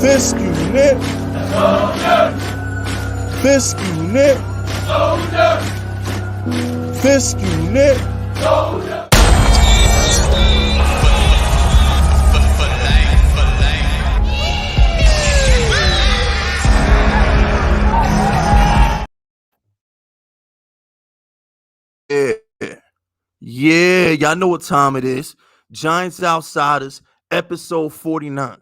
Fisk unit. Fisk unit. Fisk unit. Yeah, y'all know what time it is. Giants Outsiders, episode 49.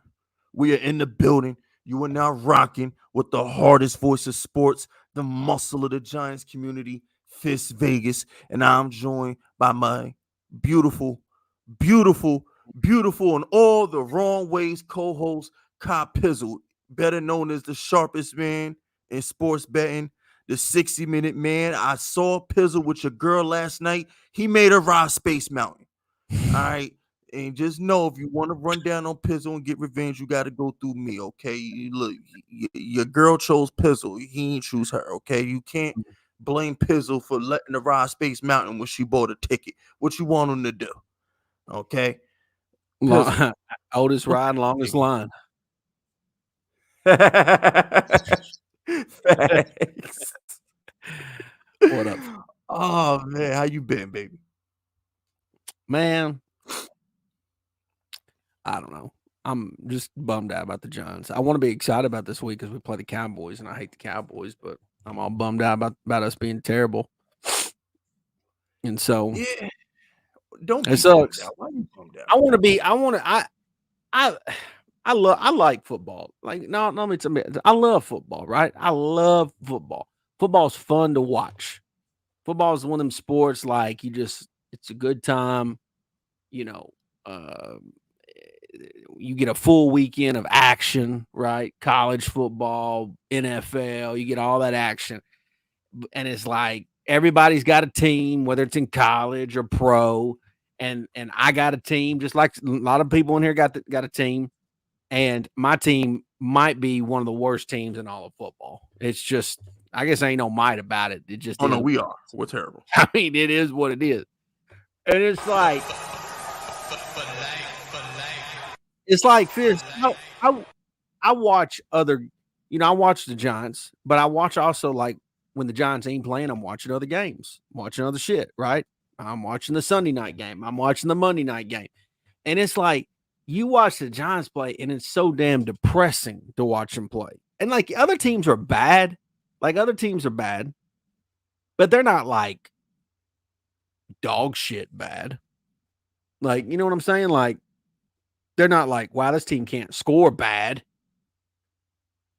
We are in the building. You are now rocking with the hardest voice of sports, the muscle of the Giants community, Fisk Vegas. And I'm joined by my beautiful, beautiful, beautiful in all the wrong ways co-host, Kyle Pizzle, better known as the sharpest man in sports betting, the 60-minute man. I saw Pizzle with your girl last night. He made her ride Space Mountain. All right. And just know if you want to run down on Pizzle and get revenge, you got to go through me, okay? Look, your girl chose Pizzle. He ain't choose her, okay? You can't blame Pizzle for letting her ride Space Mountain when she bought a ticket. What you want him to do, okay? Oldest ride, longest line. Thanks. What up? Oh, man. How you been, baby? Man, I don't know. I'm just bummed out about the Giants. I want to be excited about this week because we play the Cowboys, and I hate the Cowboys, but I'm all bummed out about us being terrible. And so, yeah, don't be it sucks. Why you bummed out? I like football. Like, no, let me tell you, I love football, right? I love football. Football's fun to watch. Football is one of them sports like it's a good time, you know. You get a full weekend of action, right? College football, NFL, you get all that action. And it's like everybody's got a team, whether it's in college or pro. And I got a team, just like a lot of people in here got a team. And my team might be one of the worst teams in all of football. It's just, I guess ain't no might about it. It just no, we are. We're terrible. I mean, it is what it is. And it's like Fisk. I watch other, I watch the Giants, but I watch also like when the Giants ain't playing, I'm watching other games, watching other shit, right? I'm watching the Sunday night game. I'm watching the Monday night game. And it's like you watch the Giants play and it's so damn depressing to watch them play. And like other teams are bad. Like other teams are bad, but they're not like dog shit bad. Like, you know what I'm saying? Like, they're not like, wow, this team can't score bad.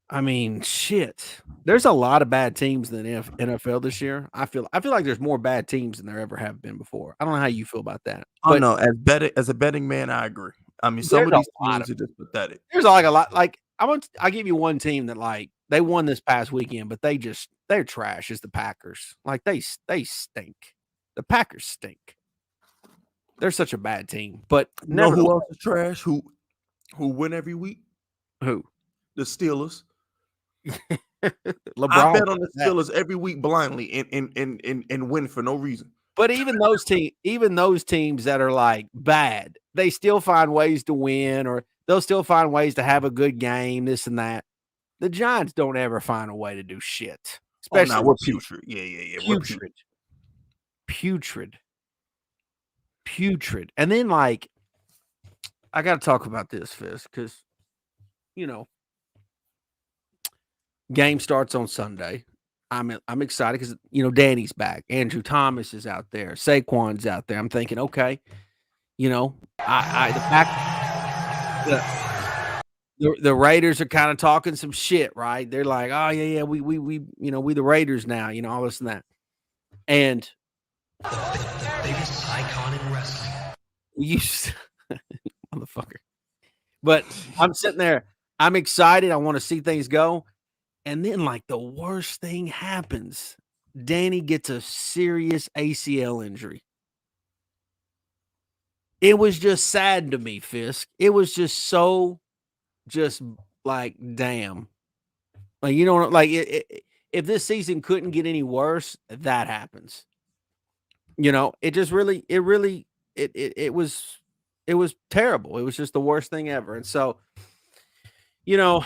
I mean, shit. There's a lot of bad teams in the NFL this year. I feel like there's more bad teams than there ever have been before. I don't know how you feel about that. Oh no, as a betting man, I agree. I mean, some of these teams are just pathetic. There's like a lot. Like I'll give you one team that like they won this past weekend, but they're trash. Is the Packers? Like they stink. The Packers stink. They're such a bad team. But know who else is trash? Who win every week? Who? The Steelers. LeBron, I bet on the Steelers every week blindly and win for no reason. But even those teams that are like bad, they still find ways to win, or they'll still find ways to have a good game, this and that. The Giants don't ever find a way to do shit. Especially we're putrid. Yeah. Putrid. And then like I gotta talk about this, Fisk, because game starts on Sunday. I'm excited because Danny's back. Andrew Thomas is out there. Saquon's out there. I'm thinking, okay, the Raiders are kind of talking some shit, right? They're like, oh yeah, we the Raiders now, all this and that. And the biggest icon in wrestling. Motherfucker. But I'm sitting there. I'm excited. I want to see things go. And then, like, the worst thing happens. Danny gets a serious ACL injury. It was just sad to me, Fisk. It was just so, like, damn. Like, like, if this season couldn't get any worse, that happens. It just really, it was terrible. It was just the worst thing ever. And so, You know,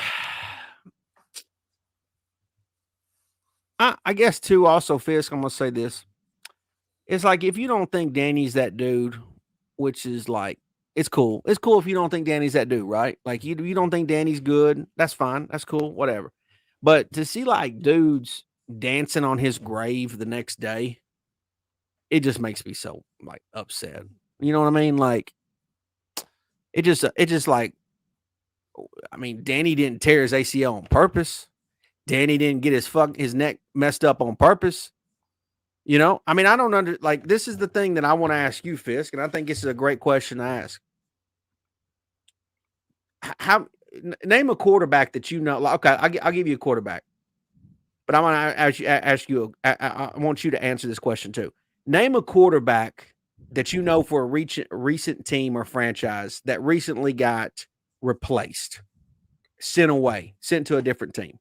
I guess too. Also, Fisk, I'm gonna say this. It's like if you don't think Danny's that dude, which is like it's cool. It's cool if you don't think Danny's that dude, right? Like you don't think Danny's good. That's fine. That's cool. Whatever. But to see like dudes dancing on his grave the next day, it just makes me so like upset. You know what I mean? Like it just like I mean, Danny didn't tear his ACL on purpose. Danny didn't get his neck messed up on purpose. You know, I mean, I don't like this is the thing that I want to ask you, Fisk, and I think this is a great question to ask. How name a quarterback that you know? Okay, I'll give you a quarterback, but I want to ask you. I want you to answer this question too. Name a quarterback that you know for a recent team or franchise that recently got replaced, sent to a different team.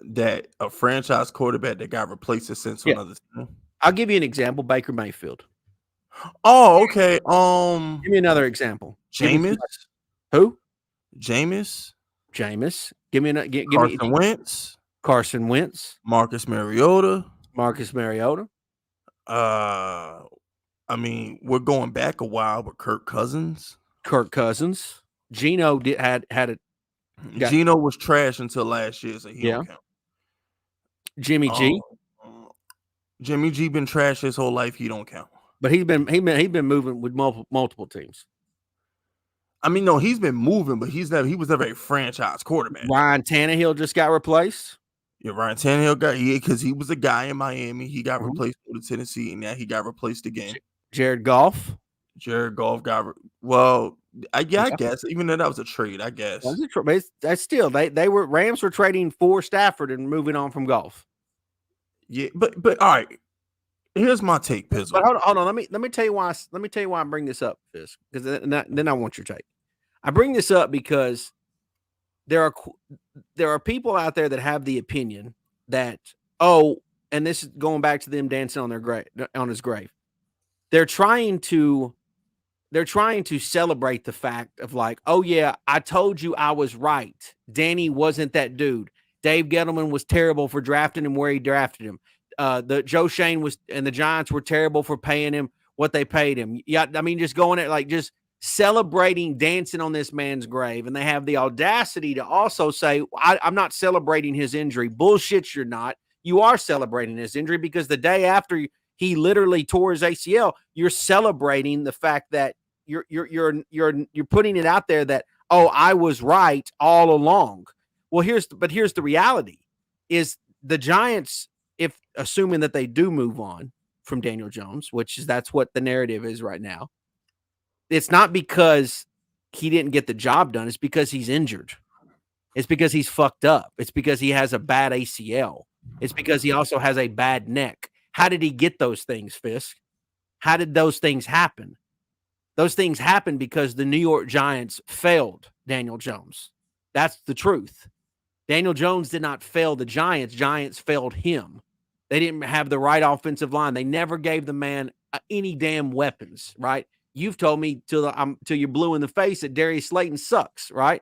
That a franchise quarterback that got replaced and sent to another team. I'll give you an example. Baker Mayfield. Oh, okay. Give me another example. Jameis. Who? Jameis. Give me Carson Wentz. Carson Wentz. Marcus Mariota. I mean, we're going back a while, but Kirk Cousins. Geno had a. Geno was trash until last year, so he don't count. Jimmy G. Jimmy G been trash his whole life. He don't count. But he's been moving with multiple teams. I mean, no, he's been moving, but he was never a franchise quarterback. Ryan Tannehill just got replaced. Yeah, Ryan Tannehill because he was a guy in Miami. He got replaced with Tennessee, and now he got replaced again. Jared Goff got I guess even though that was a trade, I guess that's still Rams were trading for Stafford and moving on from Goff. Yeah, but all right. Here's my take, Pizzle. But hold on. Let me tell you why. Let me tell you why I bring this up, Fisk. Because then I want your take. I bring this up because there are people out there that have the opinion that and this is going back to them dancing on his grave. They're trying to celebrate the fact of like, oh yeah, I told you I was right. Danny wasn't that dude. Dave Gettleman was terrible for drafting him where he drafted him. The Joe Shane and the Giants were terrible for paying him what they paid him. Yeah, I mean, just going at like just celebrating, dancing on this man's grave, and they have the audacity to also say, "I'm not celebrating his injury." Bullshit, you're not. You are celebrating his injury because the day after he literally tore his ACL, you're celebrating the fact that you're putting it out there that I was right all along. Well, here's the reality is the Giants, if assuming that they do move on from Daniel Jones, that's what the narrative is right now. It's not because he didn't get the job done. It's because he's injured. It's because he's fucked up. It's because he has a bad ACL. It's because he also has a bad neck. How did he get those things, Fisk? How did those things happen? Those things happened because the New York Giants failed Daniel Jones. That's the truth. Daniel Jones did not fail the Giants. Giants failed him. They didn't have the right offensive line. They never gave the man any damn weapons, right? You've told me till you're blue in the face that Darius Slayton sucks, right?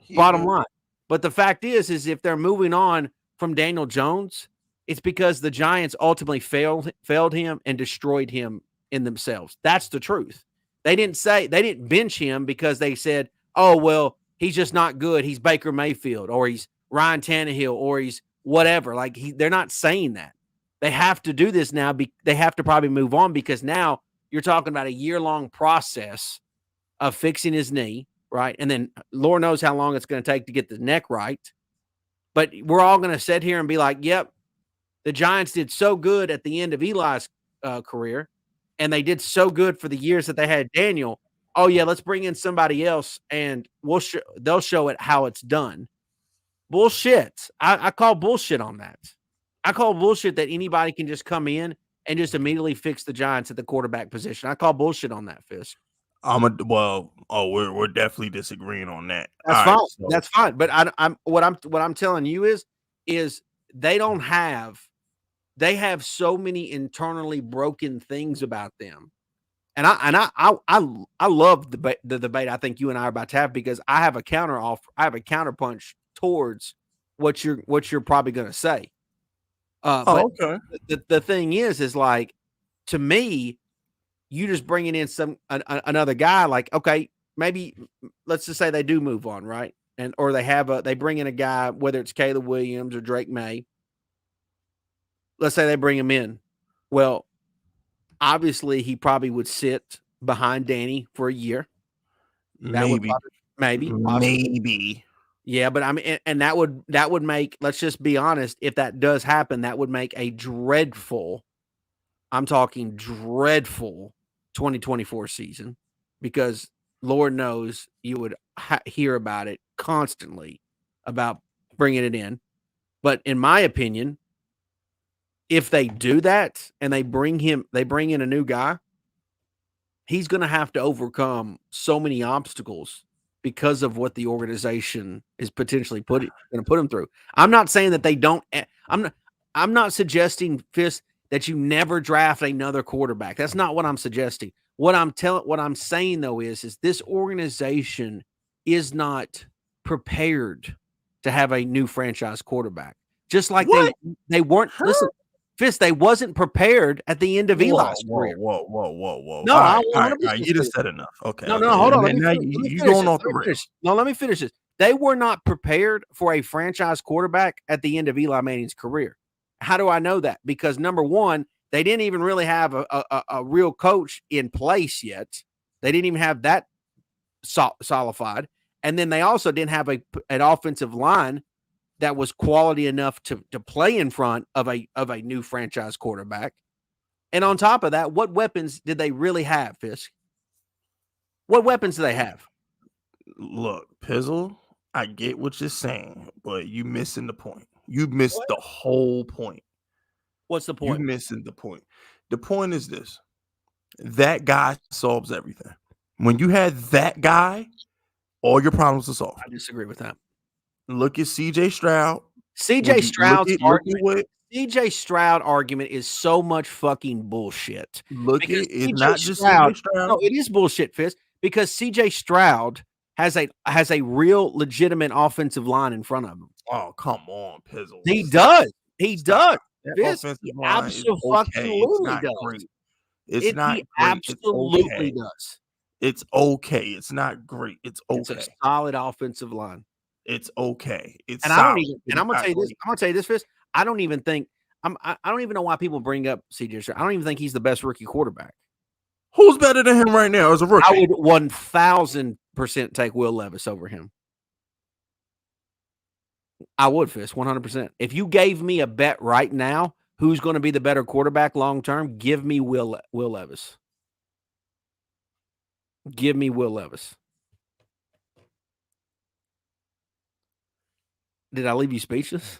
Yeah. Bottom line. But the fact is if they're moving on from Daniel Jones, it's because the Giants ultimately failed him and destroyed him in themselves. That's the truth. They didn't bench him because they said, oh, well, he's just not good. He's Baker Mayfield or he's Ryan Tannehill or he's whatever. Like they're not saying that. They have to do this now. They have to probably move on because now you're talking about a year-long process of fixing his knee, right? And then Lord knows how long it's going to take to get the neck right. But we're all going to sit here and be like, yep, the Giants did so good at the end of Eli's career, and they did so good for the years that they had Daniel. Oh, yeah, let's bring in somebody else, and they'll show it how it's done. Bullshit. I call bullshit on that. I call bullshit that anybody can just come in and just immediately fix the Giants at the quarterback position. I call bullshit on that, Fisk. We're definitely disagreeing on that. That's fine. Right, so. That's fine. But what I'm telling you is they have so many internally broken things about them And I love the debate I think you and I are about to have, because I have a counterpunch towards what you're probably going to say. But Okay. the thing is like, to me, you just bringing in another guy, like, okay, maybe let's just say they do move on, right? And or they bring in a guy, whether it's Caleb Williams or Drake May. Let's say they bring him in. Well, obviously he probably would sit behind Danny for a year. That would Maybe. possibly. Maybe. Yeah, but I mean, and that would make, let's just be honest, if that does happen, that would make a dreadful, I'm talking dreadful 2024 season, because Lord knows you would hear about it constantly about bringing it in. But in my opinion, if they do that and they bring in a new guy, he's going to have to overcome so many obstacles because of what the organization is potentially going to put him through. I'm not saying that they don't. I'm not suggesting, Fisk, that you never draft another quarterback. That's not what I'm suggesting. What I'm saying though is this organization is not prepared to have a new franchise quarterback. Just like What? they weren't. Huh? Listen, Fisk, they wasn't prepared at the end of Eli's career. Whoa. No, All I right. You just said enough. Okay. No, okay. hold on. And now you going off the rails. No, let me finish this. They were not prepared for a franchise quarterback at the end of Eli Manning's career. How do I know that? Because number one, they didn't even really have a real coach in place yet. They didn't even have that solidified. And then they also didn't have an offensive line that was quality enough to play in front of a new franchise quarterback. And on top of that, what weapons did they really have, Fisk? What weapons do they have? Look, Pizzle, I get what you're saying, but you missing the point. You missed the whole point. What's the point? You missing the point. The point is this: that guy solves everything. When you had that guy, all your problems are solved. I disagree with that. Look at CJ Stroud. CJ Stroud's argument. Look at CJ Stroud argument is so much fucking bullshit. it's not just CJ Stroud. No, it is bullshit, Fisk, because CJ Stroud has a real legitimate offensive line in front of him. Oh, come on, Pizzle. He does. He does. That Fisk, offensive he line is okay. It's not great. It's not he great. absolutely does. It's okay. It's not great. It's okay. It's a solid offensive line. It's okay. It's and solid. I don't even. And I'm gonna tell you this. I'm gonna tell you this, Fisk. I don't even think. I don't even know why people bring up CJ Stroud. I don't even think he's the best rookie quarterback. Who's better than him right now as a rookie? I would 1,000% take Will Levis over him. I would, Fisk, 100%. If you gave me a bet right now, who's going to be the better quarterback long term? Give me Will Levis. Give me Will Levis. Did I leave you speechless?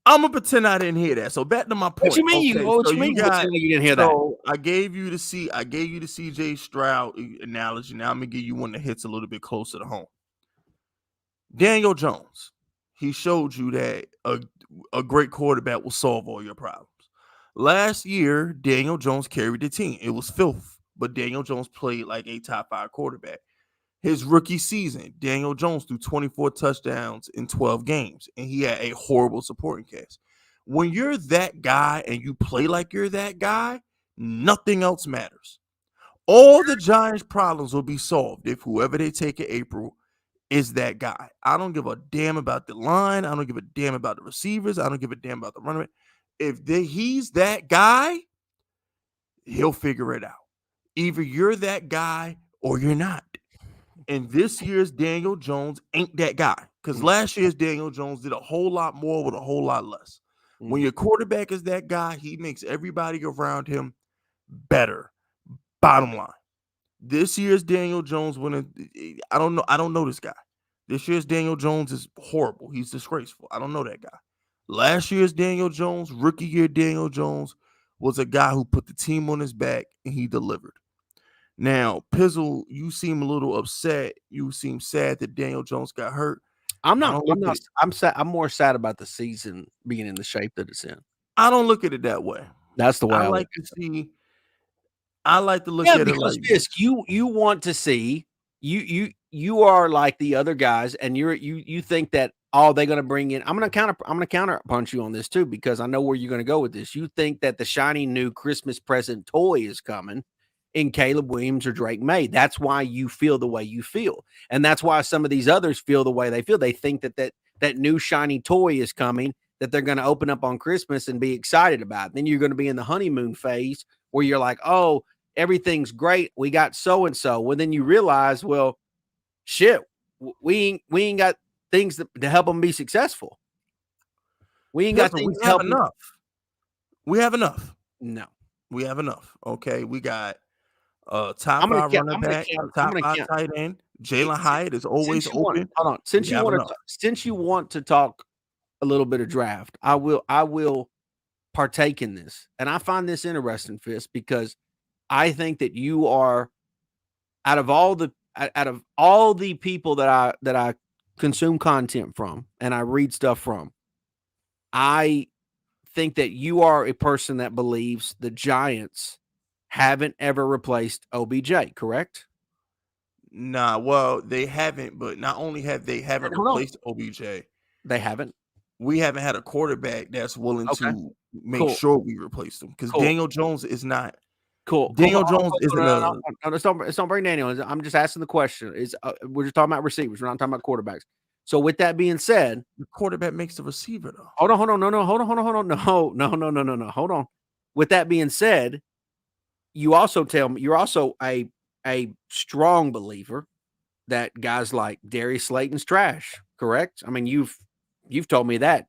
I'm gonna pretend I didn't hear that. So back to my point. What you mean? Okay, What you mean? You didn't hear that? So I gave you the CJ Stroud analogy. Now I'm gonna give you one that hits a little bit closer to home. Daniel Jones. He showed you that a great quarterback will solve all your problems. Last year, Daniel Jones carried the team. It was filth, but Daniel Jones played like a top 5 quarterback. His rookie season, Daniel Jones threw 24 touchdowns in 12 games, and he had a horrible supporting cast. When you're that guy and you play like you're that guy, nothing else matters. All the Giants' problems will be solved if whoever they take in April is that guy. I don't give a damn about the line. I don't give a damn about the receivers. I don't give a damn about the running back. If he's that guy, he'll figure it out. Either you're that guy or you're not. And this year's Daniel Jones ain't that guy, because last year's Daniel Jones did a whole lot more with a whole lot less. When your quarterback is that guy, he makes everybody around him better. Bottom line. This year's Daniel Jones, I don't know this guy. This year's Daniel Jones is horrible. He's disgraceful. I don't know that guy. Last year's Daniel Jones, rookie year Daniel Jones, was a guy who put the team on his back and he delivered. Now, Pizzle, you seem a little upset. You seem sad that Daniel Jones got hurt. I'm not. I'm sad. I'm more sad about the season being in the shape that it's in. I don't look at it that way. That's the way I like to see. I like to look Yeah, at it because like this. Fisk, you want to see you are like the other guys, and you think that they're going to bring in. I'm going to counter punch you on this too, because I know where you're going to go with this. You think that the shiny new Christmas present toy is coming in Caleb Williams or Drake May. That's why you feel the way you feel, and that's why some of these others feel the way they feel. They think that new shiny toy is coming, that they're going to open up on Christmas and be excited about. Then you're going to be in the honeymoon phase where you're like, oh, everything's great. We got so and so. Well, then you realize, well, shit, we ain't got things to help them be successful. We ain't got Listen, things to help them. We have enough. No, We have enough. Okay, we got top I'm gonna 5 count. running I'm gonna back, count. a I'm top gonna 5 count. tight end. Hey, Jalen Hyatt is always since you want, open. hold on. We have enough. Since you want to talk a little bit of draft, I will partake in this, and I find this interesting, Fisk, because I think that you are out of all the people that I consume content from and I read stuff from, I think that you are a person that believes the Giants haven't ever replaced OBJ, correct? Nah, well, they haven't, but not only haven't Hold on. replaced OBJ, They haven't. we haven't had a quarterback that's willing Okay. to make Cool. sure we replace them. Because Cool. Daniel Jones is not. Cool. Daniel Jones isn't no, it's not bring Daniel. I'm just asking the question. We're just talking about receivers. We're not talking about quarterbacks. So with that being said, the quarterback makes the receiver though. hold on. No. Hold on. With that being said, you also tell me you're also a strong believer that guys like Darius Slayton's trash, correct? I mean, you've told me that.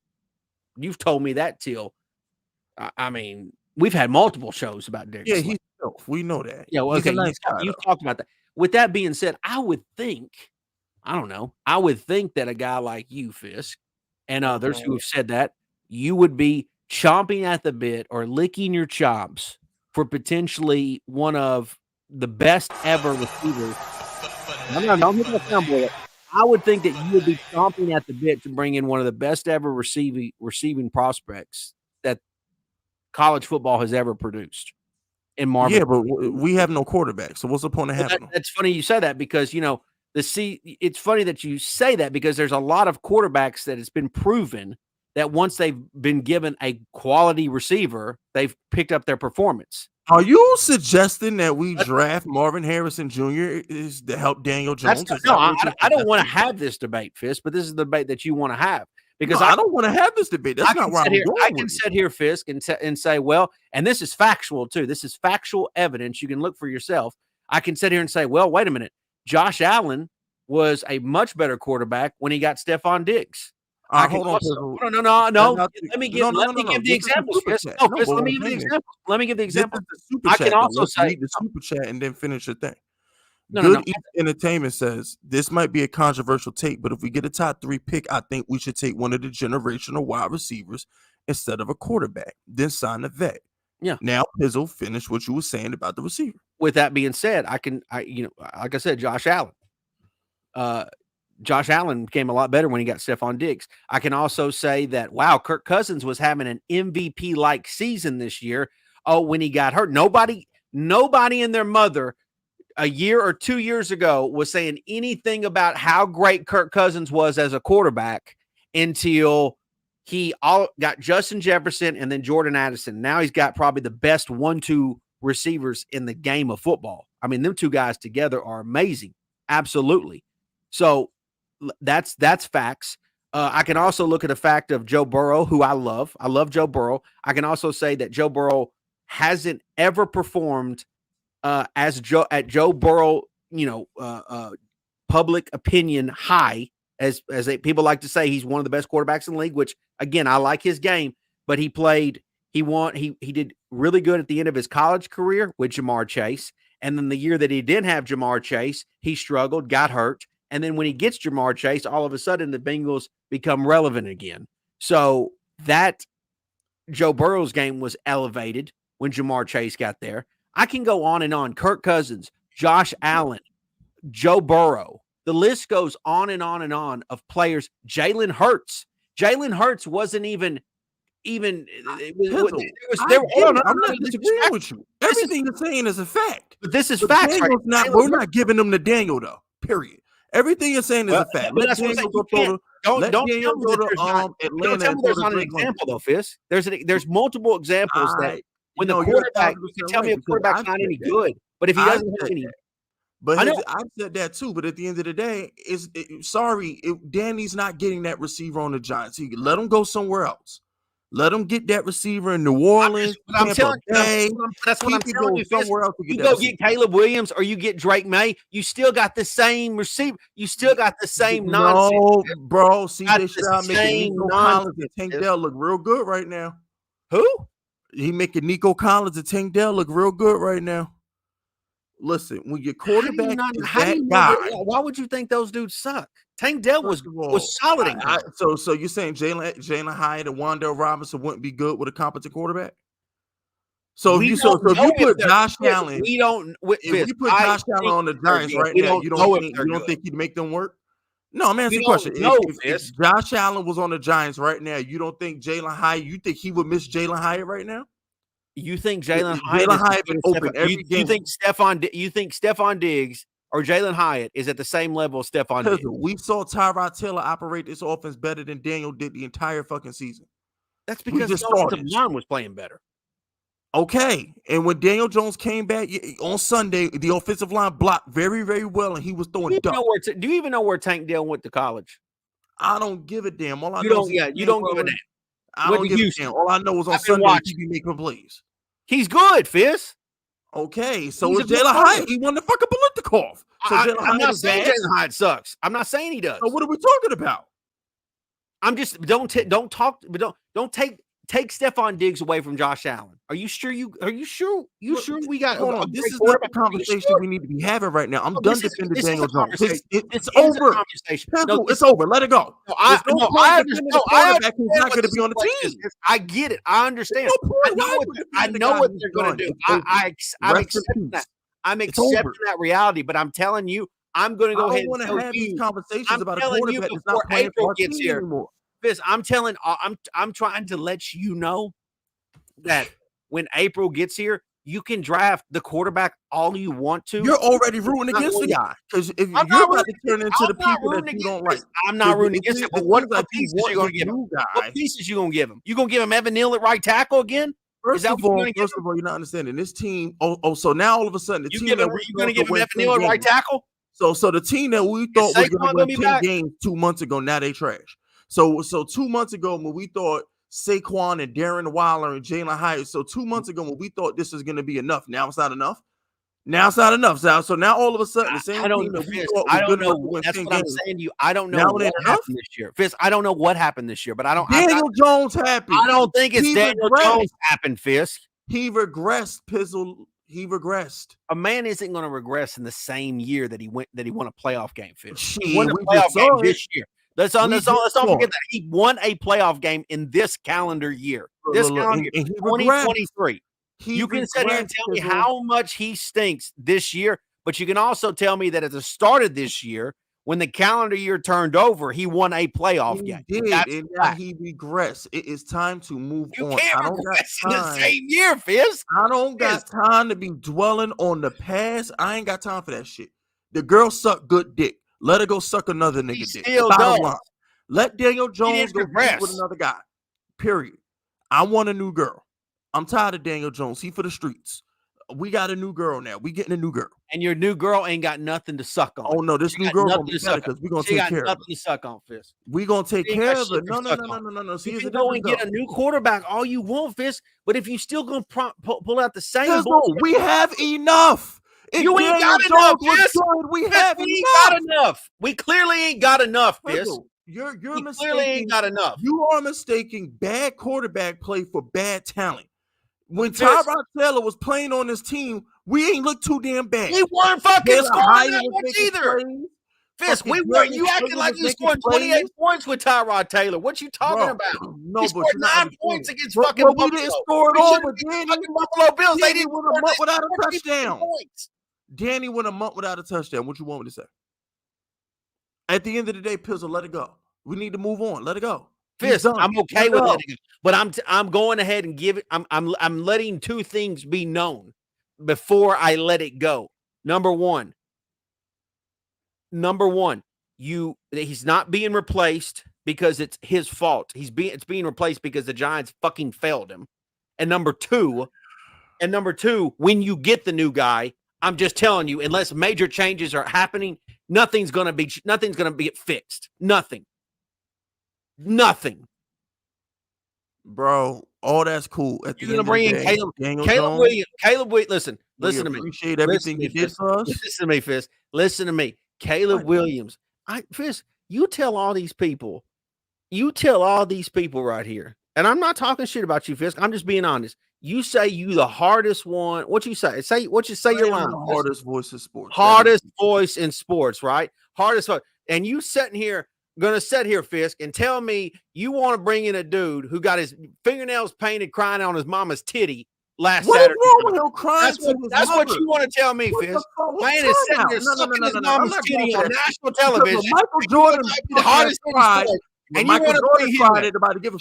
You've told me that till I mean, we've had multiple shows about Darius Yeah, Slayton. he's self. We know that. Yeah, well, he's okay, a nice guy. You've talked about that. With that being said, I would think, I don't know, I would think that a guy like you, Fisk, and others who have said that, you would be chomping at the bit or licking your chops for potentially one of the best ever receivers. I would think that you would be chomping at the bit to bring in one of the best ever receiving prospects that college football has ever produced. In Marvin. Yeah, but we have no quarterback. So what's the point of having him? That's funny you say that because it's funny that you say that because there's a lot of quarterbacks that it's been proven that once they've been given a quality receiver, they've picked up their performance. Are you suggesting that we draft Marvin Harrison Jr. is to help Daniel Jones? I don't want to have this debate, Fisk, but this is the debate that you want to have. Because I don't want to have this debate. That's not where I'm going. I can sit here, Fisk, and say, well, and this is factual too. This is factual evidence. You can look for yourself. I can sit here and say, well, wait a minute. Josh Allen was a much better quarterback when he got Stephon Diggs. Hold on. No. Let me give the examples. Let me give the example. Let me give the example. I can also say the super chat and then finish your thing. Good East Entertainment says this might be a controversial take, but if we get a top 3 pick, I think we should take one of the generational wide receivers instead of a quarterback, then sign a vet. Yeah. Now, Pizzle, finish what you were saying about the receiver. With that being said, like I said, Josh Allen. Josh Allen became a lot better when he got Stephon Diggs. I can also say that, wow, Kirk Cousins was having an MVP-like season this year. Oh, when he got hurt. Nobody and their mother a year or 2 years ago was saying anything about how great Kirk Cousins was as a quarterback until he got Justin Jefferson and then Jordan Addison. Now he's got probably the best 1-2 receivers in the game of football. I mean, them two guys together are amazing. Absolutely. So that's facts. I can also look at the fact of Joe Burrow, who I love. I love Joe Burrow. I can also say that Joe Burrow hasn't ever performed at Joe Burrow, public opinion high, as people like to say, he's one of the best quarterbacks in the league, which again, I like his game, but he did really good at the end of his college career with Jamar Chase. And then the year that he didn't have Jamar Chase, he struggled, got hurt. And then when he gets Jamar Chase, all of a sudden the Bengals become relevant again. So that Joe Burrow's game was elevated when Jamar Chase got there. I can go on and on. Kirk Cousins, Josh Allen, Joe Burrow. The list goes on and on and on of players. Jalen Hurts. Jalen Hurts wasn't even. I'm not disagreeing with you. Everything you're saying is a fact. But this is But facts. Daniel's not. We're not giving them to Daniel though. Period. Everything you're saying is a fact. Let Daniel go throw Don't tell me to Atlanta. Don't tell me there's not an example though, Fisk. There's multiple examples that when the quarterback, you can tell me a quarterback's not any good, but if he doesn't have any. But I've said that too. But at the end of the day, Danny's not getting that receiver on the Giants. He let him go somewhere else. Let him get that receiver in New Orleans. That's what I'm telling you. Somewhere else to get you go get Caleb Williams or you get Drake May. You still got the same receiver. You still got the same nonsense. No, bro. See, they should making Nico Collins and Tank Dell look real good right now. Who? He making Nico Collins and Tank Dell look real good right now. Listen, when your quarterback is that guy, why would you think those dudes suck? Tank Dell was solid. So you're saying Jalen Hyatt and Wan'Dale Robinson wouldn't be good with a competent quarterback? So if you put Josh Allen, if you put Josh Allen on the Giants right now, you don't think he'd make them work? No, I'm asking a question. If Josh Allen was on the Giants right now, you don't think Jalen Hyatt? You think he would miss Jalen Hyatt right now? You think Jalen Hyatt been open every game? You think Stephon Diggs or Jalen Hyatt is at the same level as Stephon Diggs? We saw Tyrod Taylor operate this offense better than Daniel did the entire fucking season. That's because the offensive line was playing better. Okay, and when Daniel Jones came back on Sunday, the offensive line blocked very, very well, and he was throwing duck. Do you even know where Tank Dell went to college? I don't give a damn. All I know you don't give a damn. I don't give a damn. All I know is on Sunday he be making plays. He's good, Fisk. Okay, so is Jalen Hyatt. He won the fucking Biletnikoff. So I'm not saying Jalen Hyatt sucks. I'm not saying he does. So what are we talking about? I'm just don't take Stephon Diggs away from Josh Allen. Are you sure we got hold on? This is not the conversation we need to be having right now. I'm done defending Daniel Jones. It's over. It's over. Let it go. I understand. Who's not going to be on the team. I get it. I understand. I know what they're going to do. I'm accepting that. I'm accepting that reality. But I'm telling you, I'm going to go ahead and tell you. I don't want to have these conversations about a quarterback that's not playing for our team anymore. I'm trying to let you know that when April gets here, you can draft the quarterback all you want to. You're already rooting against the guy because if you're about to turn into the people that you don't like, I'm not rooting against it. But what pieces you going to give him? What pieces you going to give him? You going to give him Evan Neal at right tackle again? First of all, you're not understanding this team. So now all of a sudden, you're going to give him Evan Neal at right tackle? So the team that we thought was going to win 10 games 2 months ago, now they trash. So 2 months ago when we thought Saquon and Darren Waller and Jalen Hyatt, so 2 months ago when we thought this was going to be enough, now it's not enough. So now all of a sudden the same team that we thought was going to win 10 games. That's what I'm saying to you. I don't know what happened this year. Fisk, I don't know what happened this year, but I don't. Daniel Jones happened. I don't think it's Daniel Jones happened, Fisk. He regressed, Pizzle. He regressed. A man isn't going to regress in the same year that he won a playoff game, Fisk. He won a playoff game this year. Let's don't forget that he won a playoff game in this calendar year. This calendar year, 2023. You can sit here and tell me how much he stinks this year, but you can also tell me that at the start of this year, when the calendar year turned over, he won a playoff game. He did, and now he regressed. It is time to move on. You can't regress in the same year, Fisk. I don't got time to be dwelling on the past. I ain't got time for that shit. The girl sucked good dick. Let her go suck another nigga dick. Let Daniel Jones go with another guy. Period. I want a new girl. I'm tired of Daniel Jones. He for the streets. We got a new girl now. We getting a new girl. And your new girl ain't got nothing to suck on. Oh, no. This new girl gonna be better because we're going to take care of her. She got nothing to suck on, Fisk. We're going to take care of her. No. You can go and get a new quarterback all you want, Fisk, but if you still going to pull out the same we have enough. You ain't got enough, Fisk. We ain't got enough. We clearly ain't got enough, Fisk. You're mistaking. Clearly ain't got enough. You are mistaking bad quarterback play for bad talent. When Tyrod Taylor was playing on this team, we ain't look too damn bad. We weren't fucking scoring that much either. Fisk, we weren't. You acting like you scored 28 points with Tyrod Taylor. What you talking about? No, he scored 9 points against fucking Buffalo. We didn't score it all, but Buffalo Bills. They didn't win a month without a touchdown. Danny went a month without a touchdown. What you want me to say? At the end of the day, Pizzle, let it go. We need to move on. Let it go. Fisk, I'm okay with letting it go. But I'm going ahead and give it. I'm letting two things be known. before I let it go. Number one, he's not being replaced because it's his fault. It's being replaced because the Giants fucking failed him. And number two, when you get the new guy, I'm just telling you, unless major changes are happening, nothing's gonna be fixed. Nothing. Bro, all that's cool. At the You're end gonna of the bring in day, Caleb Williams. Caleb Williams, listen to me. Appreciate everything you did for us. Listen to me, Fisk. Listen to me. Caleb Williams. Fisk, you tell all these people right here, and I'm not talking shit about you, Fisk. I'm just being honest. You say you the hardest one. What you say? What you say your line? The hardest voice in sports. Hardest voice in sports, right? Hardest voice. And you gonna sit here, Fisk, and tell me you want to bring in a dude who got his fingernails painted crying on his mama's titty last Saturday. What's wrong with him crying? That's what you want to tell me, Fisk. Man is sitting there sucking his mama's titty on national television. Michael Jordan, the hardest cried. And you want to bring him? I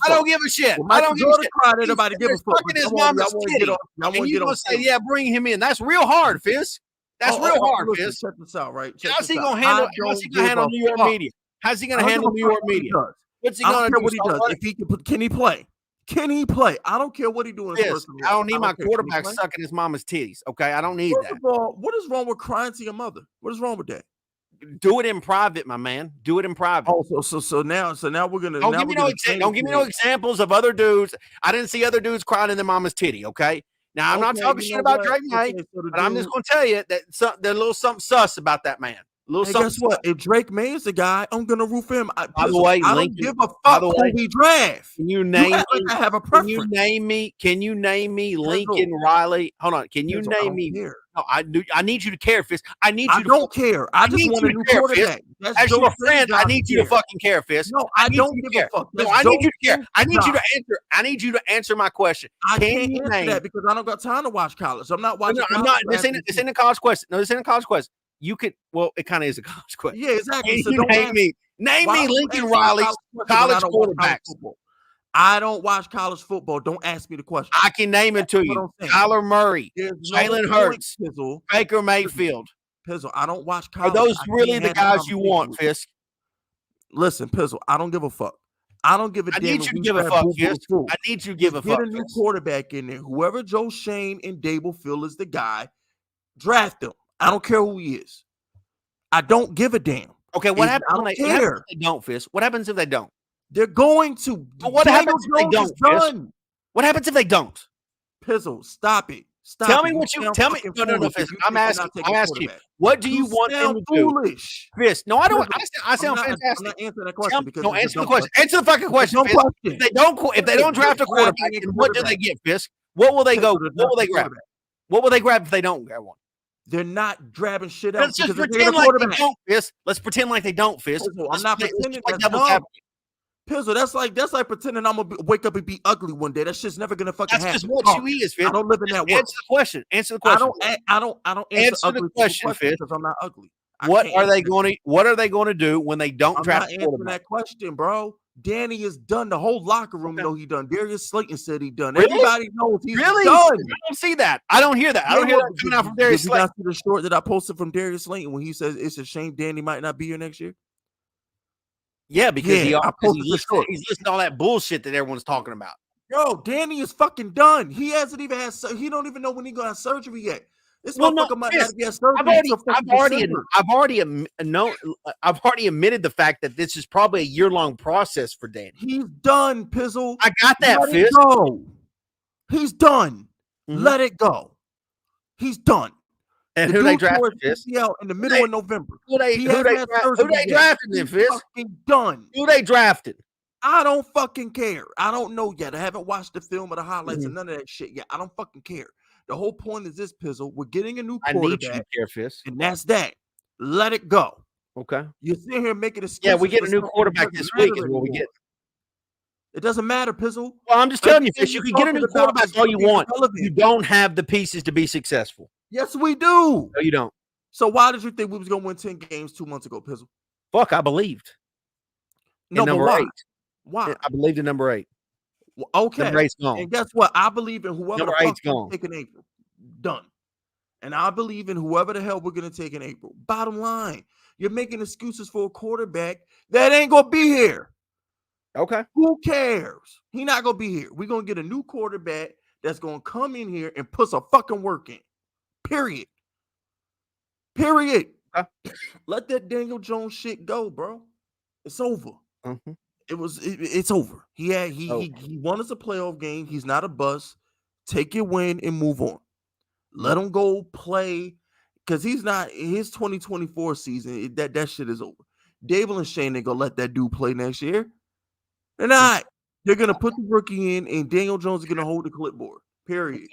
don't give a shit. I don't give a shit. Everybody give a fuck. Sucking his mama's titty. And you gonna say, yeah, bring him in? That's real hard, Fisk. That's real hard, Fisk. Check this out, right? How's he gonna handle New York media? How's he gonna handle New York media? What's he gonna do? What he does? If he can he play? Can he play? I don't care what he doing. I don't need my quarterback sucking his mama's titties. Okay, I don't need that. First of all, what is wrong with crying to your mother? What is wrong with that? Do it in private, my man. Do it in private. Oh, so now we're gonna. Don't give me no examples of other dudes. I didn't see other dudes crying in their mama's titty. Okay. Now I'm not talking shit about Drake May, but I'm just gonna tell you that there's a little something sus about that man. Guess what? If Drake May is the guy, I'm gonna root for him. By the way, I don't give a fuck who we draft. Can you name me? I have a preference. Can you name me Lincoln Riley? Hold on. Can you name me? No, I need you to care, Fisk. I don't care. I just want a new quarterback. As your friend, I need you to fucking care, Fisk. No, I don't give a fuck. No, I need you to care. I need you to answer. I need you to answer my question. I can't answer that because I don't got time to watch college. I'm not watching. I'm not. This ain't a college question. No, this ain't a college question. You could. Well, it kind of is a college question. Yeah, exactly. So name me Lincoln Riley's college quarterbacks. I don't watch college football. Don't ask me the question. I can name it to you. Kyler Murray, Jalen Hurts, Baker Mayfield. Pizzle, I don't watch college. Are those really the guys you want, Fisk? Listen, Pizzle, I don't give a fuck. I don't give a damn. I need you to give a fuck, Fisk. I need you to give a fuck. Get a new quarterback in there. Whoever Joe Shane and Dable feel is the guy, draft him. I don't care who he is. I don't give a damn. Okay, what happens if they don't, Fisk? What happens if they don't? They're going to. But what happens if they don't? Fisk? What happens if they don't? Pizzle, stop it. Stop. Tell me what you tell me. No, Fisk. I'm asking you. What do you want them to do? Fisk. No, I don't. I sound fantastic. I'm not answering that question because no, answer the question. Answer the fucking question. If they don't draft a quarterback, what do they get, Fisk? What will they go? What will they grab? What will they grab if they don't grab one? They're not grabbing shit out. Let's just pretend like they don't, Fisk. Let's pretend like they don't, Fisk. I'm not pretending like that. Pizzle, that's like pretending I'm gonna wake up and be ugly one day. That shit's never gonna fucking happen. That's just what you is, Fisk. I don't live in that world. Answer the question. Answer the question. I don't answer the question, Fisk, because I'm not ugly. What are they going to do when they don't draft a quarterback? That question, bro. Danny is done. The whole locker room know he done. Darius Slayton said he done. Really? Everybody knows he's done. I don't see that. I don't hear that. I don't hear that coming out from Darius Slayton. Did you guys see the short that I posted from Darius Slayton when he says it's a shame Danny might not be here next year? Yeah, because he's listening to all that bullshit that everyone's talking about. Yo, Danny is fucking done. He hasn't even had. He don't even know when he gonna have surgery yet. This motherfucker might not get surgery. I've already admitted the fact that this is probably a year-long process for Danny. He's done, Pizzle. I got that, Fisk. He's done. Mm-hmm. Let it go. He's done. And who they drafted, Fisk? In the middle of November. Who they drafted then, Fisk? Fucking done. Who they drafted? I don't fucking care. I don't know yet. I haven't watched the film or the highlights and none of that shit yet. I don't fucking care. The whole point is this, Pizzle. We're getting a new quarterback. I need you to care, Fisk. And that's that. Let it go. Okay. You're sitting here making excuses. Yeah, we get a new quarterback this week is what we get. It doesn't matter, Pizzle. Well, I'm just telling you, Fisk. You can get a new quarterback all you want. You don't have the pieces to be successful. Yes, we do. No, you don't. So why did you think we was going to win 10 games 2 months ago, Pizzle? Fuck, I believed. No, number 8. Why? I believed in number 8. Well, okay. Number 8's gone. And guess what? I believe in whoever number the 8's gone. Taking April. Done. And I believe in whoever the hell we're going to take in April. Bottom line, you're making excuses for a quarterback that ain't going to be here. Okay. Who cares? He not going to be here. We're going to get a new quarterback that's going to come in here and put some fucking work in. Period. Let that Daniel Jones shit go, bro. It's over. Mm-hmm. It's over. He won us a playoff game. He's not a bust. Take your win and move on. Let him go play, because he's not his 2024 season. That shit is over. Dable and Shane ain't gonna let that dude play next year. They're not. They're gonna put the rookie in, and Daniel Jones is gonna hold the clipboard. Period.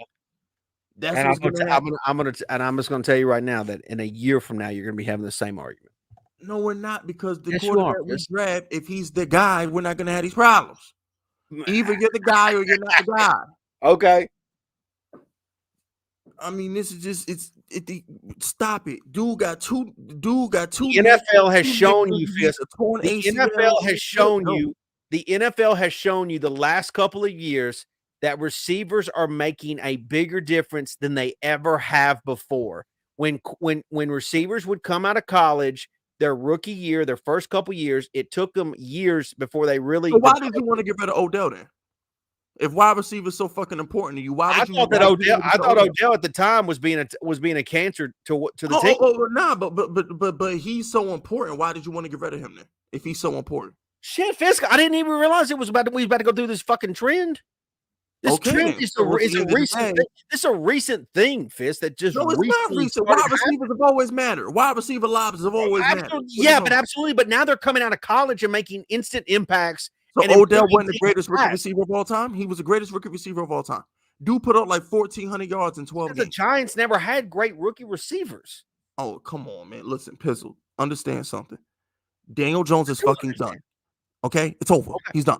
That's and what's gonna happen. I'm just gonna tell you right now that in a year from now you're gonna be having the same argument. No, we're not, because the Yes, quarterback we grab, if he's the guy, we're not gonna have these problems. Either you're the guy or you're not the guy. Okay. I mean, this is just stop it. Dude got two. The NFL has shown you, Fisk. The NFL has shown you. The NFL has shown you the last couple of years that receivers are making a bigger difference than they ever have before. When receivers would come out of college, their rookie year, their first couple years, it took them years before they really. So why did you want to get rid of Odell then? If wide receiver is so fucking important to you, why would you? I thought Odell at the time was being a cancer to the team. Nah, but he's so important. Why did you want to get rid of him then? If he's so important, shit, Fisk, I didn't even realize we was about to go through this fucking trend. This trend is a recent. This is a recent thing, Fisk. That just it's not recent. Wide receivers have always mattered. Wide receiver lobs have always mattered. Yeah, but absolutely. But now they're coming out of college and making instant impacts. So Odell wasn't the greatest rookie receiver of all time. He was the greatest rookie receiver of all time. Dude put up like 1,400 yards in 12 games. The Giants never had great rookie receivers. Oh, come on, man. Listen, Pizzle, understand something. Daniel Jones is fucking done. Okay? It's over. Okay. He's done.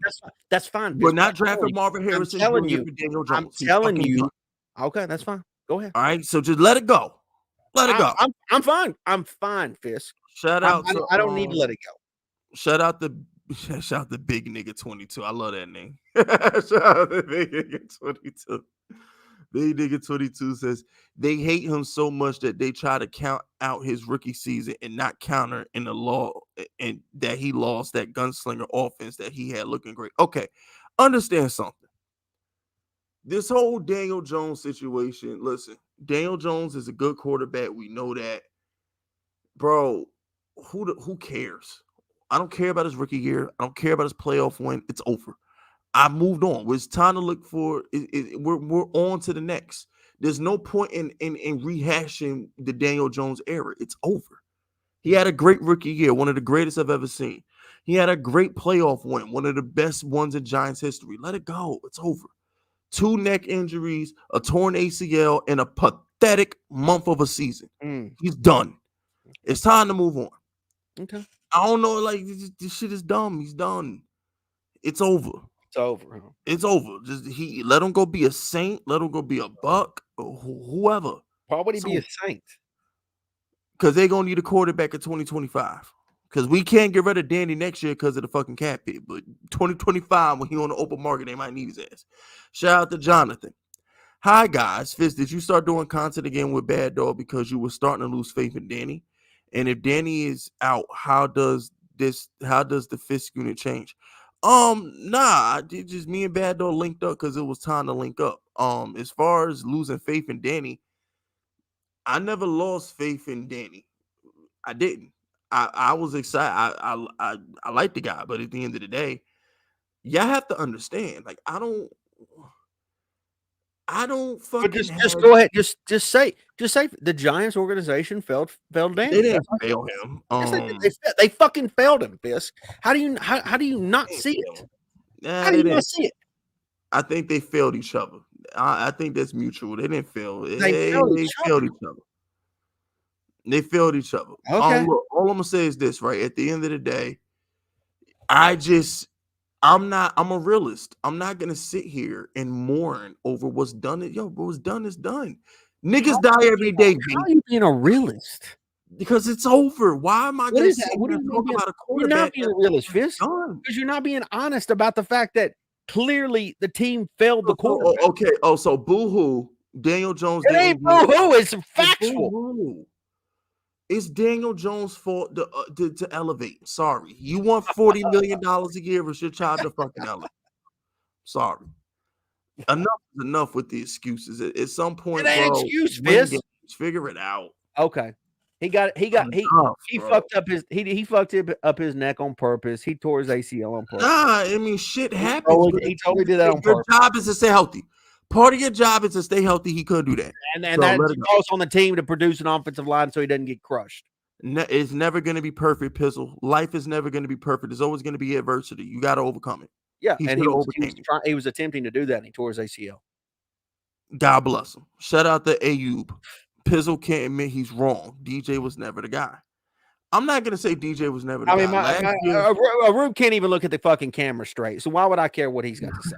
That's fine. We're not drafting Marvin Harrison for Daniel Jones. I'm telling you. Okay, that's fine. Go ahead. All right, so just let it go. Let it go. I'm fine. I'm fine, Fisk. Shout out. I don't need to let it go. Shout out the big nigga 22. I love that name. Shout out the big nigga 22. Big nigga 22 says they hate him so much that they try to count out his rookie season and not counter in the law, and that he lost that gunslinger offense that he had looking great. Okay, understand something. This whole Daniel Jones situation, listen, Daniel Jones is a good quarterback. We know that. Bro, who cares? I don't care about his rookie year. I don't care about his playoff win. It's over. I moved on. It's time to look for we're on to the next. There's no point in rehashing the Daniel Jones era. It's over. He had a great rookie year, one of the greatest I've ever seen. He had a great playoff win, one of the best ones in Giants history. Let it go. It's over. 2 neck injuries, a torn ACL, and a pathetic month of a season. He's done. It's time to move on. Okay. I don't know, like this shit is dumb. He's done. It's over. It's over. Huh? It's over. Just let him go be a Saint. Let him go be a Buck or whoever. Why would he be a Saint? Because they're gonna need a quarterback in 2025. Because we can't get rid of Danny next year because of the fucking cap hit. But 2025, when he on the open market, they might need his ass. Shout out to Jonathan. Hi guys, Fizz, did you start doing content again with Bad Dog because you were starting to lose faith in Danny? And if Danny is out, how does the Fisk unit change? Nah, just me and Bad Dog linked up because it was time to link up. As far as losing faith in Danny, I never lost faith in Danny. I didn't. I was excited. I like the guy, but at the end of the day, y'all have to understand. Like I don't fucking. But just go ahead. Just say the Giants organization failed Danny. They didn't fail him. Yes, they fucking failed him, Fisk. How do you not see it? How do you not see it? I think they failed each other. I think that's mutual. They didn't fail. They failed each other. They failed each other. Okay. Look, all I'm gonna say is this, right? At the end of the day, I'm a realist. I'm not gonna sit here and mourn over what's done. What's done is done. Niggas die every day. How are you being a realist? Because it's over. Why am I gonna sit here and talk about a quarterback? You're not being a realist, Fisk. Because you're not being honest about the fact that clearly the team failed the quarterback. Okay. Oh, so boo-hoo. Daniel Jones It ain't boo-hoo. It's factual. Boo-hoo. It's Daniel Jones' fault to elevate. Sorry. You want $40 million a year, it's your child to fucking elevate. Sorry. Enough is enough with the excuses. At some point, It ain't bro, excuse, win Fisk. games, figure it out. Okay. He fucked up he fucked up his neck on purpose. He tore his ACL on purpose. Nah, I mean shit happens. He totally did that on Your purpose. job is to stay healthy. Part of your job is to stay healthy. He couldn't do that. And that's also on the team to produce an offensive line so he doesn't get crushed. It's never going to be perfect, Pizzle. Life is never going to be perfect. There's always going to be adversity. You got to overcome it. Yeah, and he was attempting to do that, and he tore his ACL. God bless him. Shout out to Ayub. Pizzle can't admit he's wrong. DJ was never the guy. I'm not going to say DJ was never the guy. Arub can't even look at the fucking camera straight, so why would I care what he's got to say?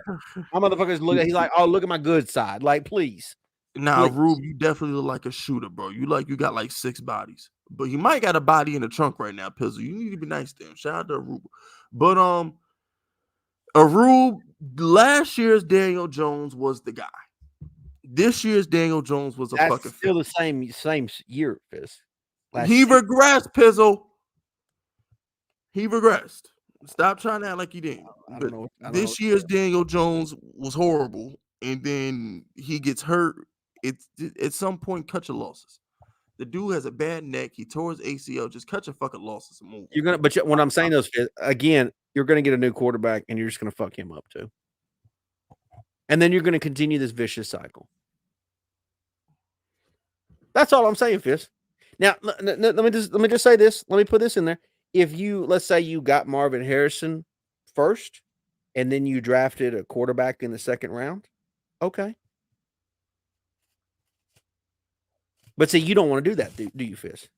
My motherfuckers he's like, oh, look at my good side. Like, please. Nah, Arub, you definitely look like a shooter, bro. You got like 6 bodies. But you might got a body in the trunk right now, Pizzle. You need to be nice to him. Shout out to Arub. But Arub, last year's Daniel Jones was the guy. This year's Daniel Jones was fucking still the same year, Fisk. He regressed, Pizzle. He regressed. Stop trying to act like he didn't. This year's Daniel Jones was horrible, and then he gets hurt. It's at some point, cut your losses. The dude has a bad neck. He tore his ACL. Just cut your fucking losses and move. But what I'm saying is, again, you're gonna get a new quarterback, and you're just gonna fuck him up too. And then you're gonna continue this vicious cycle. That's all I'm saying, Fisk. Now, let me just say this. Let me put this in there. If let's say you got Marvin Harrison first, and then you drafted a quarterback in the second round, okay. But see, you don't want to do that, do you, Fisk?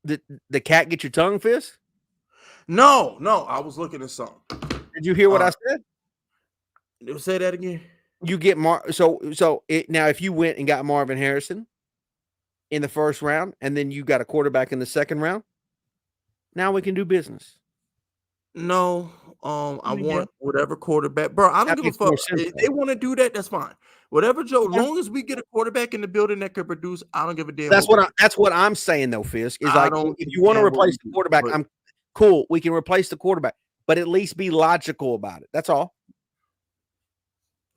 The cat get your tongue, Fisk? No. I was looking at something. Did you hear what I said? Say that again. You get now if you went and got Marvin Harrison in the first round, and then you got a quarterback in the second round, now we can do business. No, I want whatever quarterback, bro. I don't give a fuck. If they want to do that, that's fine. Whatever, Joe. As long as we get a quarterback in the building that can produce, I don't give a damn. That's what I'm saying though, Fisk. Is like if you want to replace the quarterback, I'm cool. We can replace the quarterback, but at least be logical about it. That's all.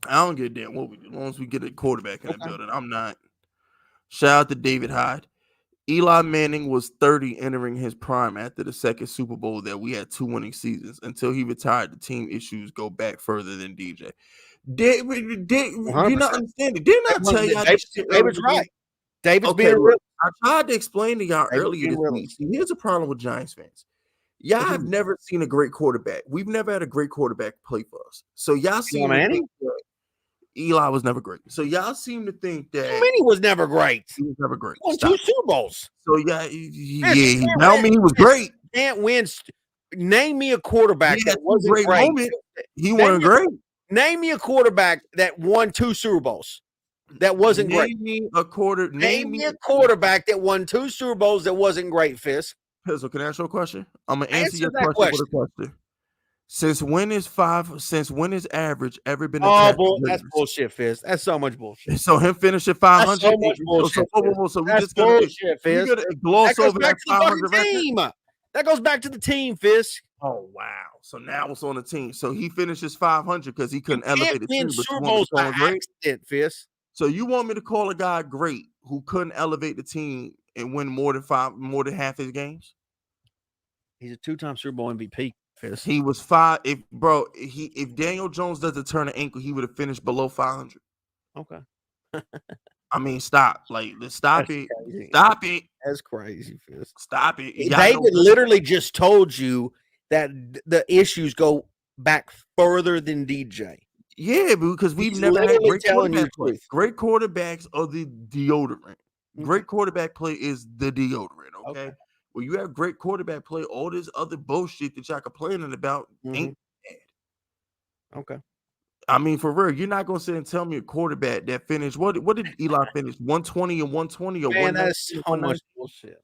I don't give a damn what we do. As long as we get a quarterback in the building, I'm not. Shout out to David Hyde. Eli Manning was 30 entering his prime after the second Super Bowl that we had 2 winning seasons. Until he retired, the team issues go back further than DJ. You're not understanding. Didn't I tell y'all? David's right. David's being real. I tried to explain to y'all earlier this week. Here's a problem with Giants fans. Y'all have never seen a great quarterback. We've never had a great quarterback play for us. So y'all seem Manning? Eli was never great. So y'all seem to think that Manning was never great. He was never great. He won 2 Super Bowls. So he don't mean he was great. Can't win. Name me a quarterback that wasn't great. Moment. He wasn't great. Name me a quarterback that won 2 Super Bowls that wasn't great. Name me a quarterback that won 2 Super Bowls that wasn't great, Fisk. Pizzle, can I ask you a question? I'm gonna answer your question with a question. Since when is average ever been? That's bullshit, Fisk. That's so much bullshit. So him finishing 500. So much bullshit. So we that's just gonna bullshit, Fisk. Gloss over that 500 team. That goes back to the team, Fisk. Oh wow! So now it's on the team. So he finishes 500 because he couldn't elevate the team. Super Bowls by accident, Fisk. So you want me to call a guy great who couldn't elevate the team and win more than half his games? He's a 2-time Super Bowl MVP. Fisk. He was 5. If Daniel Jones doesn't turn an ankle, he would have finished below 500. Okay. I mean, stop. Stop it. Crazy. Stop it. That's crazy, Fisk. Stop it. David literally just told you that the issues go back further than DJ. Yeah, because we've never had great quarterback play. Great quarterbacks are the deodorant. Great quarterback play is the deodorant, okay? When you have great quarterback play, all this other bullshit that y'all complaining about ain't bad. Okay. I mean, for real, you're not gonna sit and tell me a quarterback that finished. What did Eli finish? 120 and 120 or man, that's so much bullshit.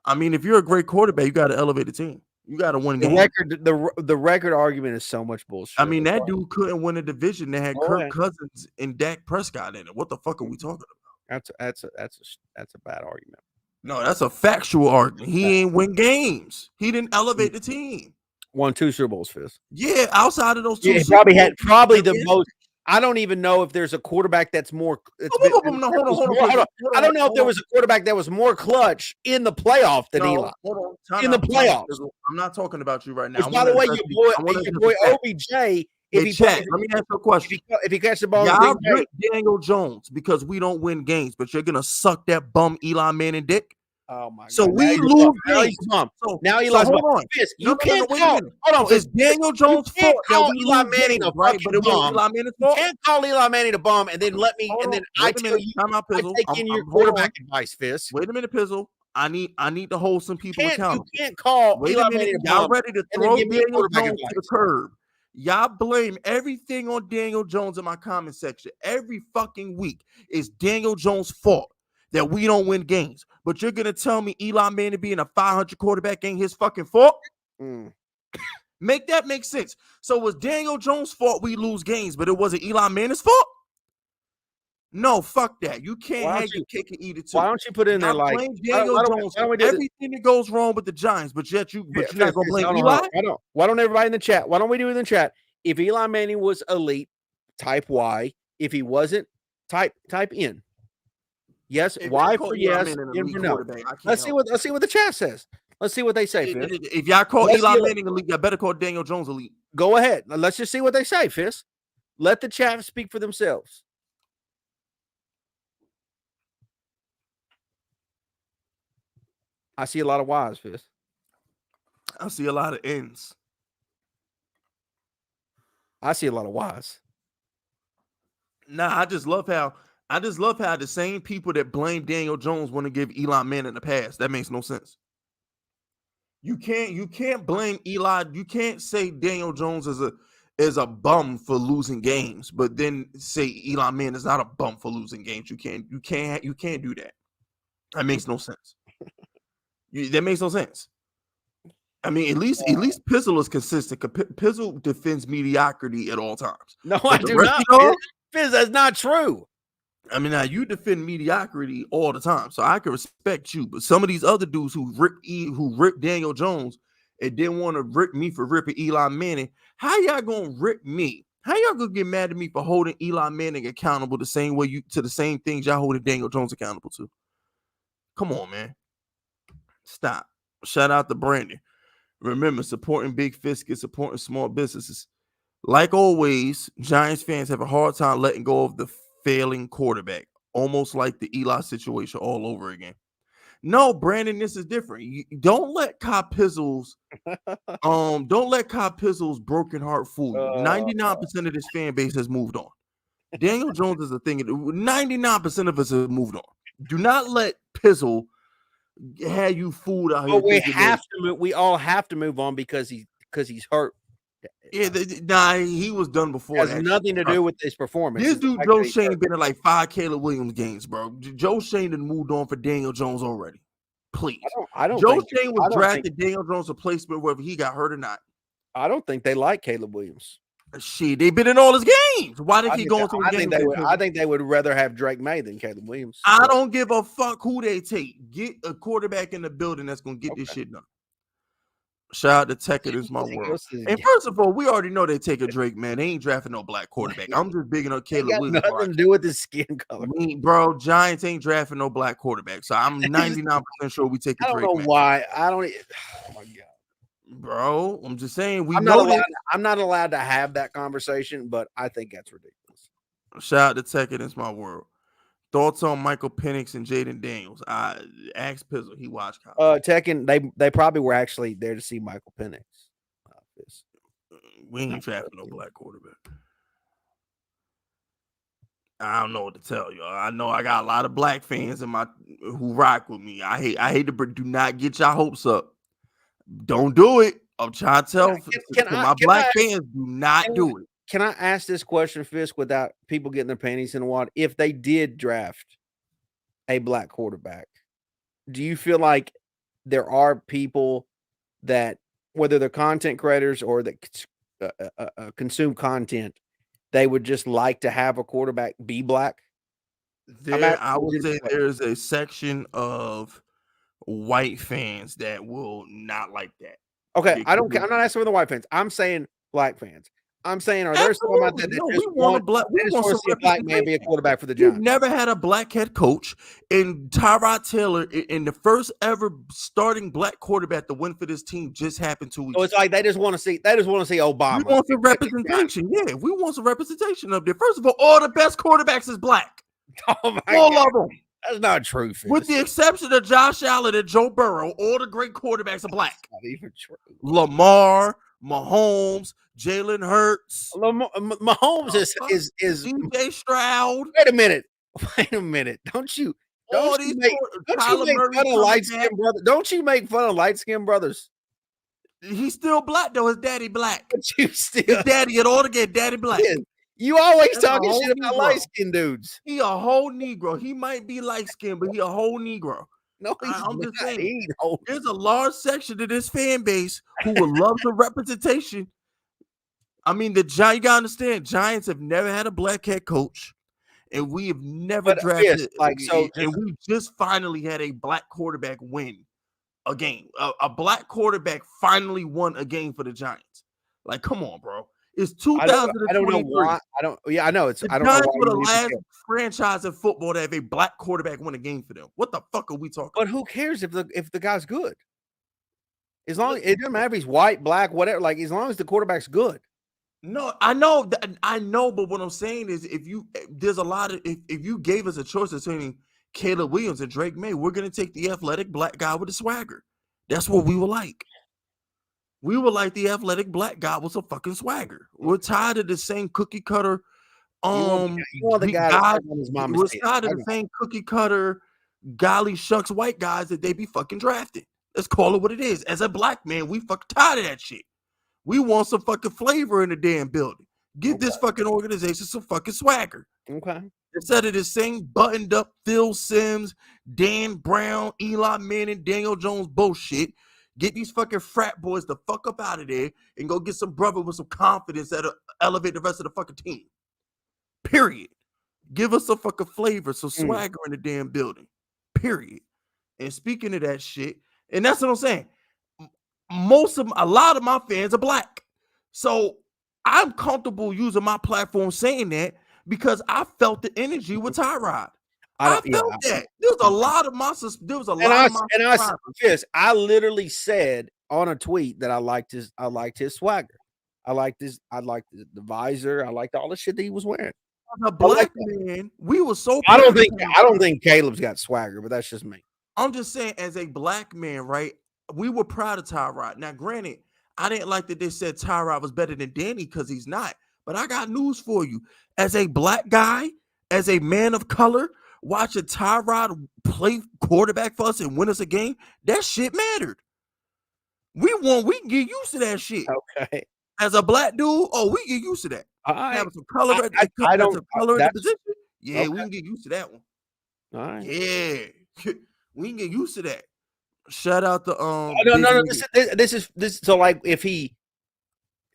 I mean, if you're a great quarterback, you got to elevate the team. You got to win The games. record, the record argument is so much bullshit. I mean, that dude couldn't win a division that had Go Kirk ahead. Cousins and Dak Prescott in it. What the fuck are we talking about? That's a bad argument. No, that's a factual argument. He ain't win games. He didn't elevate the team. Won 2 Super Bowls, Fist. Yeah, outside of those 2 Yeah, he Super probably Bowls, had the most. I don't even know if there's a quarterback that's more. Hold on. I don't know if there was a quarterback that was more clutch in the playoff than Eli. Hold on. In the playoffs. I'm not talking about you right now. Which, by the way, your boy OBJ. Let me ask you a question. If he catches the ball, y'all rip Daniel Jones because we don't win games, but you're gonna suck that bum Eli Manning dick. Oh my God! So we lose games. Now Eli's hold on. Fisk, you can't call. Hold on, it's Daniel Jones' fault that we Eli lose Manning games, a right? But it was bum. Eli Manning's fault. You can't call Eli Manning a bum and then let me I tell you I take in your quarterback advice, Fisk. Wait a minute, Pizzle. I need to hold some people accountable. You can't call Eli Manning a bum. Y'all ready to throw Daniel Jones to the curb? Y'all blame everything on Daniel Jones in my comment section. Every fucking week is Daniel Jones' fault that we don't win games. But you're going to tell me Eli Manning being a 500 quarterback ain't his fucking fault? Make that make sense. So it was Daniel Jones' fault we lose games, but it wasn't Eli Manning's fault? No, fuck that. You can't have your cake and eat it too. Why don't you put in there like Daniel Jones everything that goes wrong with the Giants, but you're not gonna blame Eli? Why don't everybody in the chat? Why don't we do it in the chat? If Eli Manning was elite, type Y. If he wasn't, type N. Yes, Y for yes, N for no. Let's see what the chat says. Let's see what they say, Fist. If y'all call Eli Manning elite, y'all better call Daniel Jones elite. Go ahead. Let's just see what they say, Fist. Let the chat speak for themselves. I see a lot of Y's, Fist. I see a lot of N's. I see a lot of Y's. Nah, I just love how the same people that blame Daniel Jones want to give Eli Manning a pass. That makes no sense. You can't blame Eli. You can't say Daniel Jones is a bum for losing games, but then say Eli Manning is not a bum for losing games. You can't do that. That makes no sense. That makes no sense. I mean, at least Pizzle is consistent. Pizzle defends mediocrity at all times. No, I do not. Fizz, that's not true. I mean, now you defend mediocrity all the time, so I can respect you. But some of these other dudes who ripped Daniel Jones and didn't want to rip me for ripping Eli Manning, how y'all gonna rip me? How y'all gonna get mad at me for holding Eli Manning accountable the same way to the same things y'all holding Daniel Jones accountable to? Come on, man. Stop. Shout out to Brandon. Remember, supporting Big Fisk is supporting small businesses. Like always, Giants fans have a hard time letting go of the failing quarterback, almost like the Eli situation all over again. No, Brandon, this is different. Don't let Kyle Pizzle's broken heart fool you. 99% of this fan base has moved on. Daniel Jones is a thing. 99% of us have moved on. Do not let Pizzle have you fooled out here. We all have to move on because he's hurt. Yeah, he was done before. It has nothing to do with his performance. This dude, Joe Shane, been in like 5 Caleb Williams games, bro. Joe Shane had moved on for Daniel Jones already. Please. Joe Shane was drafted Daniel Jones' replacement, whether he got hurt or not. I don't think they like Caleb Williams. Shit, they've been in all his games. Why did he go into a game? I think they would rather have Drake May than Caleb Williams. I don't give a fuck who they take. Get a quarterback in the building that's going to get this shit done. Shout out to Tech. It is my world. And first of all, we already know they take a Drake, man. They ain't drafting no black quarterback. I'm just bigging up Caleb Williams. Nothing to do with his skin color. Bro, Giants ain't drafting no black quarterback. So I'm 99% sure we take a Drake. I don't know why. Oh my God. Bro, I'm just saying I'm not allowed to have that conversation, but I think that's ridiculous. Shout out to Tech. It is my world. Thoughts on Michael Penix and Jaden Daniels? I asked Pizzle. He watched college. Tekken, they probably were actually there to see Michael Penix. We ain't drafting no black quarterback. I don't know what to tell you. I know I got a lot of black fans who rock with me. I hate to do not get your hopes up. Don't do it. I'm trying to tell my black fans, do not do it. Can I ask this question, Fisk, without people getting their panties in the water? If they did draft a black quarterback, do you feel like there are people that whether they're content creators or that consume content, they would just like to have a quarterback be black? I would say there's a section of white fans that will not like that. Okay, I'm not asking for the white fans. I'm saying black fans. I'm saying, are there some out there that just want to see a black man be a quarterback for the Giants? We've never had a black head coach, and Tyrod Taylor, in the first ever starting black quarterback to win for this team, just happened 2 weeks. So it's like they just want to see Obama. We want some representation. Yeah, we want some representation up there. First of all the best quarterbacks is black. Oh my all God. of them. That's not true. With the exception of Josh Allen and Joe Burrow, all the great quarterbacks are black. That's not even true. Lamar, Mahomes, Jalen Hurts. Mahomes is DJ Stroud. Wait a minute. Don't you make fun of light-skinned brothers? Don't you make fun of light-skinned brothers? He's still black though. His daddy black. But you still his daddy at all to get daddy black. You always talking shit about light-skinned dudes. He a whole Negro. He might be light-skinned, but he a whole Negro. No, I'm just saying. There's a large section of this fan base who would love the representation. I mean, you gotta understand, Giants have never had a black head coach, and we have never drafted and we just finally had a black quarterback win a game. A black quarterback finally won a game for the Giants. Like, come on, bro. It's 2023. I don't know why. I know it's. I don't Giants know were the last franchise in football to have a black quarterback win a game for them. What the fuck are we talking? But who cares if the guy's good? As long it doesn't matter if he's white, black, whatever. Like as long as the quarterback's good. No, I know, but what I'm saying is, if you gave us a choice between Caleb Williams and Drake May, we're gonna take the athletic black guy with the swagger. That's what we would like. We would like the athletic black guy with some fucking swagger. We're tired of the same cookie cutter. You want the guy we're tired of the same cookie cutter, golly shucks white guys that they be fucking drafting. Let's call it what it is. As a black man, we fucking tired of that shit. We want some fucking flavor in the damn building. Give this fucking organization some fucking swagger. Okay. Instead of the same buttoned up Phil Simms, Dan Brown, Eli Manning, Daniel Jones bullshit. Get these fucking frat boys the fuck up out of there and go get some brother with some confidence that'll elevate the rest of the fucking team. Period. Give us some fucking flavor, some swagger in the damn building. Period. And speaking of that shit, and that's what I'm saying. A lot of my fans are black. So I'm comfortable using my platform saying that because I felt the energy with Tyrod. I felt that. There's a lot of my Fisk, I literally said on a tweet that I liked his swagger. I liked the visor. I liked all the shit that he was wearing. As a black man, we were so I don't think Caleb's got swagger, but that's just me. I'm just saying, as a black man, right? We were proud of Tyrod. Now, granted, I didn't like that they said Tyrod was better than Danny because he's not. But I got news for you. As a black guy, as a man of color, watching Tyrod play quarterback for us and win us a game, that shit mattered. We can get used to that shit. Okay. As a black dude, we get used to that. Having some color in the position. Yeah, okay. We can get used to that one. All right. Yeah. We can get used to that. Shout out to no. This is so like if he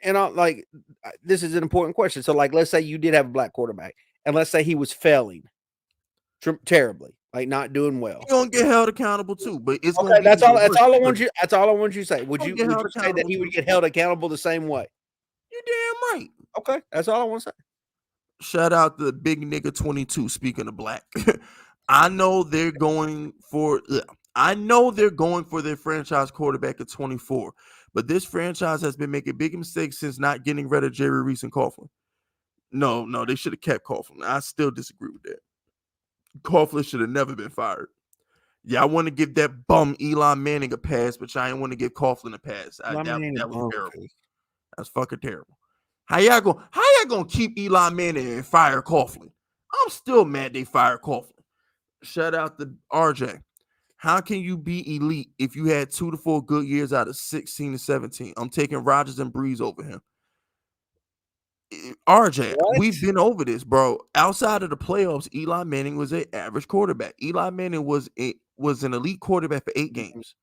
this is an important question. So like, let's say you did have a black quarterback, and let's say he was failing terribly, like not doing well. You're gonna get held accountable too, but it's okay. That's all I want you to say. Would you say that he would get held accountable the same way? You're damn right. Okay, that's all I want to say. Shout out to Big Nigga 22. Speaking of black, I know they're going for their franchise quarterback at 24, but this franchise has been making big mistakes since not getting rid of Jerry Reese and Coughlin. No, they should have kept Coughlin. I still disagree with that. Coughlin should have never been fired. Yeah, I want to give that bum Eli Manning a pass, but I didn't want to give Coughlin a pass. That was terrible. That's fucking terrible. How y'all gonna keep Eli Manning and fire Coughlin? I'm still mad they fired Coughlin. Shout out to RJ. How can you be elite if you had 2 to 4 good years out of 16 to 17? I'm taking Rodgers and Breeze over him. RJ, we've been over this, bro. Outside of the playoffs, Eli Manning was an average quarterback. Eli Manning was an elite quarterback for 8 games.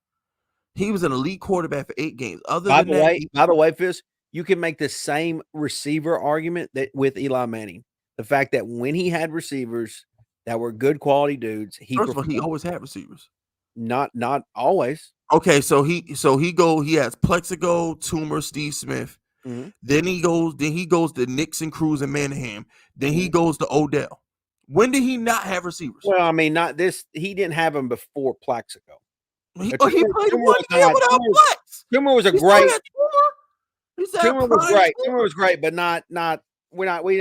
He was an elite quarterback for 8 games. Other By than that, the way, Fisk, you can make the same receiver argument that with Eli Manning. The fact that when he had receivers that were good quality dudes, first of all, he always had receivers. not always. Okay, so he has Plexico, Toomer, Steve Smith. Mm-hmm. Then he goes to Nixon, Cruz, and Manningham. Then he goes to Odell. When did he not have receivers? Well, I mean, not this. He didn't have them before Plexico. He played 1 year without Plex. Toomer was a great. Toomer was great. Toomer was great, but not. We're not He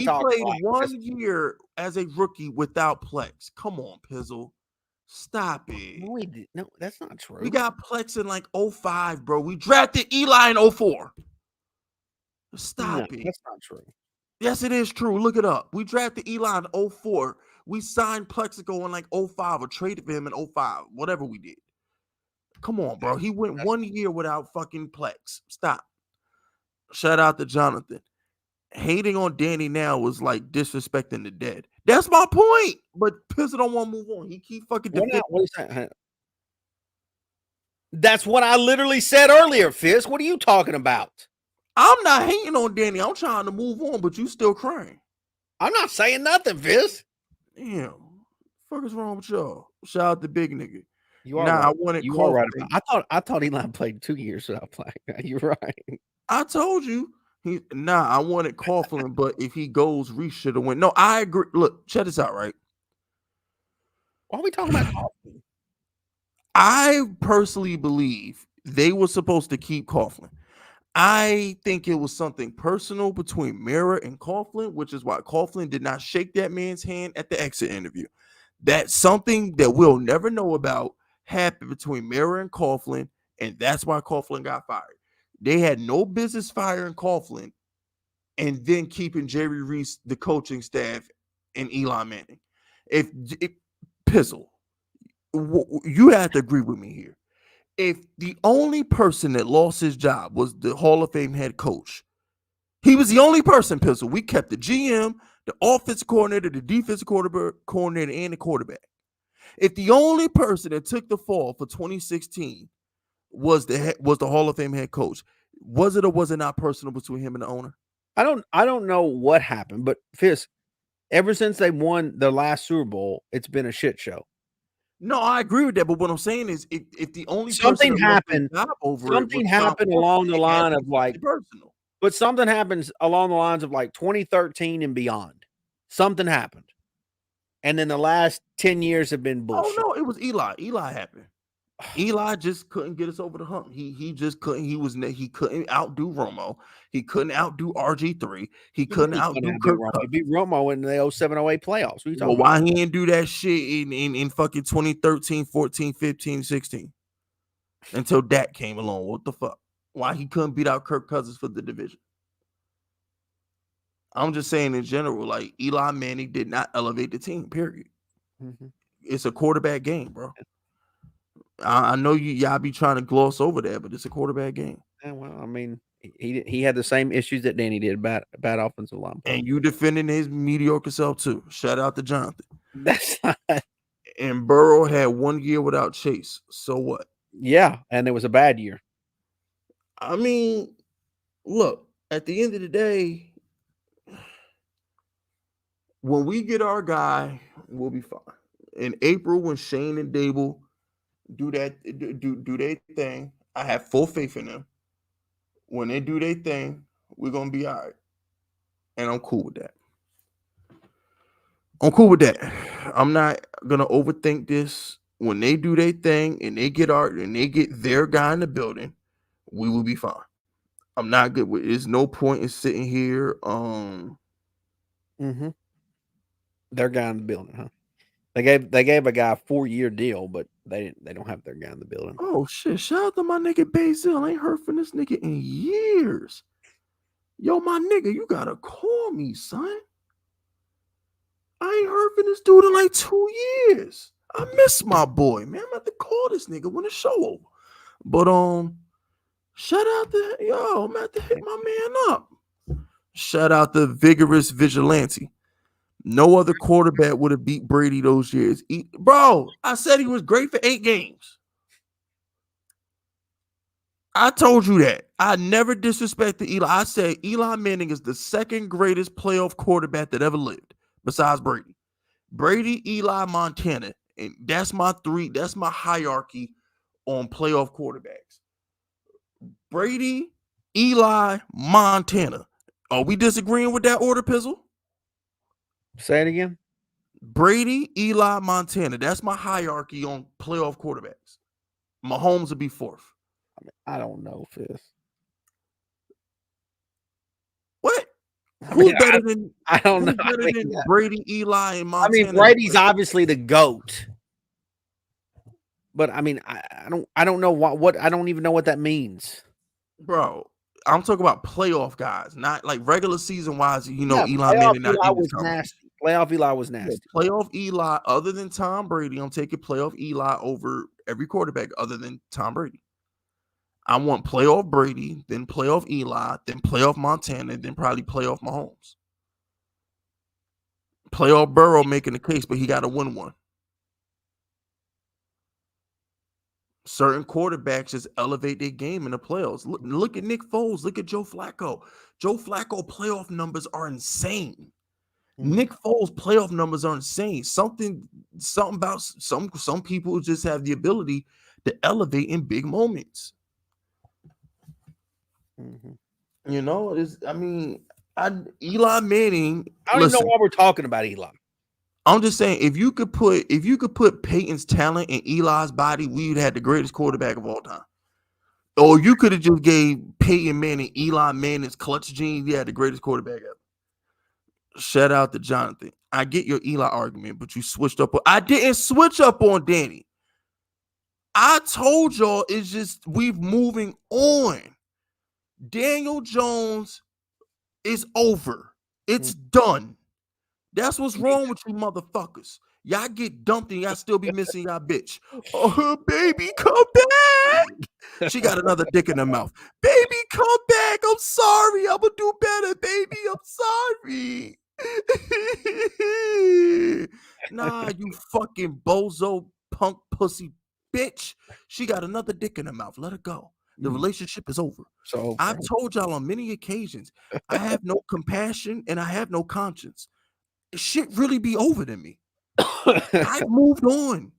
talking. Played 1 year as a rookie without Plex. Come on, Pizzle. Stop it. No, that's not true. We got Plex in like 05, bro. We drafted Eli in 04. Stop it. That's not true. Yes, it is true. Look it up. We drafted Eli in 04. We signed Plexico in like 05 or traded for him in 05. Whatever we did. Come on, bro. He went 1 year without fucking Plex. Stop. Shout out to Jonathan. Hating on Danny now was like disrespecting the dead. That's my point. But Pizza don't want to move on. He keep fucking defending. What is that? That's what I literally said earlier, Fisk. What are you talking about? I'm not hating on Danny. I'm trying to move on, but you still crying. I'm not saying nothing, Fisk. Damn. What the fuck is wrong with y'all? Shout out to Big Nigga. You are right. I wanted you are right about. I thought Eli played 2 years without playing. You're right. I told you. I wanted Coughlin, but if he goes, Reese should have went. No, I agree. Look, check this out, right? Why are we talking about Coughlin? I personally believe they were supposed to keep Coughlin. I think it was something personal between Mara and Coughlin, which is why Coughlin did not shake that man's hand at the exit interview. That's something that we'll never know about happened between Mara and Coughlin, and that's why Coughlin got fired. They had no business firing Coughlin and then keeping Jerry Reese, the coaching staff, and Eli Manning. If Pizzle, you have to agree with me here. If the only person that lost his job was the Hall of Fame head coach, he was the only person, Pizzle. We kept the GM, the offensive coordinator, the defensive coordinator, and the quarterback. If the only person that took the fall for 2016 was the Hall of Fame head coach, was it or was it not personal between him and the owner? I don't know what happened, but Fisk, ever since they won the last Super Bowl, it's been a shit show. No, I agree with that, but what I'm saying is, if the only something person happened along the line of like personal, but something happens along the lines of like 2013 and beyond. Something happened, and then the last 10 years have been bullshit. Oh no, it was Eli. Eli happened. Eli just couldn't get us over the hump. He just couldn't. He couldn't outdo Romo. He couldn't outdo RG3. He couldn't outdo Kirk. He beat Romo in the 07-08 playoffs. Well, why he didn't do that shit in fucking 2013, 14, 15, 16 until Dak came along? What the fuck? Why he couldn't beat out Kirk Cousins for the division? I'm just saying in general, like Eli Manning did not elevate the team. Period. Mm-hmm. It's a quarterback game, bro. I know y'all be trying to gloss over that, but it's a quarterback game. Yeah, well, I mean, he had the same issues that Danny did, bad offensive line. And you defending his mediocre self too. Shout out to Jonathan. That's not. And Burrow had 1 year without Chase. So what? Yeah, and it was a bad year. I mean, look, at the end of the day, when we get our guy, we'll be fine. In April, when Shane and Dable do their thing, I have full faith in them. When they do their thing, we're gonna be all right. And I'm cool with that. I'm not gonna overthink this. When they do their thing and they get their guy in the building, we will be fine. I'm not good with it. There's no point in sitting here. Their guy in the building, huh? They gave a guy a 4-year deal, but they don't have their guy in the building. Oh shit! Shout out to my nigga Basil. I ain't heard from this nigga in years. Yo, my nigga, you gotta call me, son. I ain't heard from this dude in like 2 years. I miss my boy, man. I'm about to call this nigga when the show over. But shout out to I'm about to hit my man up. Shout out to Vigorous Vigilante. No other quarterback would have beat Brady those years. Bro, I said he was great for 8 games. I told you that. I never disrespected Eli. I said Eli Manning is the second greatest playoff quarterback that ever lived, besides Brady. Brady, Eli, Montana. And that's my three. That's my hierarchy on playoff quarterbacks. Brady, Eli, Montana. Are we disagreeing with that order, Pizzle? Say it again. Brady, Eli, Montana. That's my hierarchy on playoff quarterbacks. Mahomes will be fourth. I don't know, Fist. What? I Who's mean, better than I don't know. who's better than Brady, Eli, and I Montana? mean, Brady's obviously the GOAT. But I mean, I don't know what I don't even know what that means. Bro, I'm talking about playoff guys, not like regular season wise. You know, Yeah, Eli Manning not in this conversation. nasty. Playoff Eli was nasty. Yeah, playoff Eli, other than Tom Brady, I'm taking playoff Eli over every quarterback other than Tom Brady. I want playoff Brady, then playoff Eli, then playoff Montana, then probably playoff Mahomes. Playoff Burrow making the case, but he got to win one. Certain quarterbacks just elevate their game in the playoffs. Look at Nick Foles. Look at Joe Flacco. Joe Flacco playoff numbers are insane. Nick Foles playoff numbers are insane. Something about some people just have the ability to elevate in big moments. You know, Eli Manning. I don't even know why we're talking about Eli. I'm just saying, if you could put Peyton's talent in Eli's body, we'd have the greatest quarterback of all time. Or you could have just gave Peyton Manning, Eli Manning's clutch genes. You had the greatest quarterback ever. Shout out to Jonathan. I get your Eli argument, but you switched up. I didn't switch up on Danny. I told y'all it's just we've moving on. Daniel Jones is over. It's done. That's what's wrong with you motherfuckers. Y'all get dumped and y'all still be missing y'all bitch. Oh, baby, come back. She got another dick in her mouth. Baby, come back. I'm sorry. I'm going to do better, baby. I'm sorry. Nah, you fucking bozo punk pussy bitch. She got another dick in her mouth. Let her go. The relationship is over. So I've told y'all on many occasions, I have no compassion and I have no conscience. Shit really be over to me. I moved on.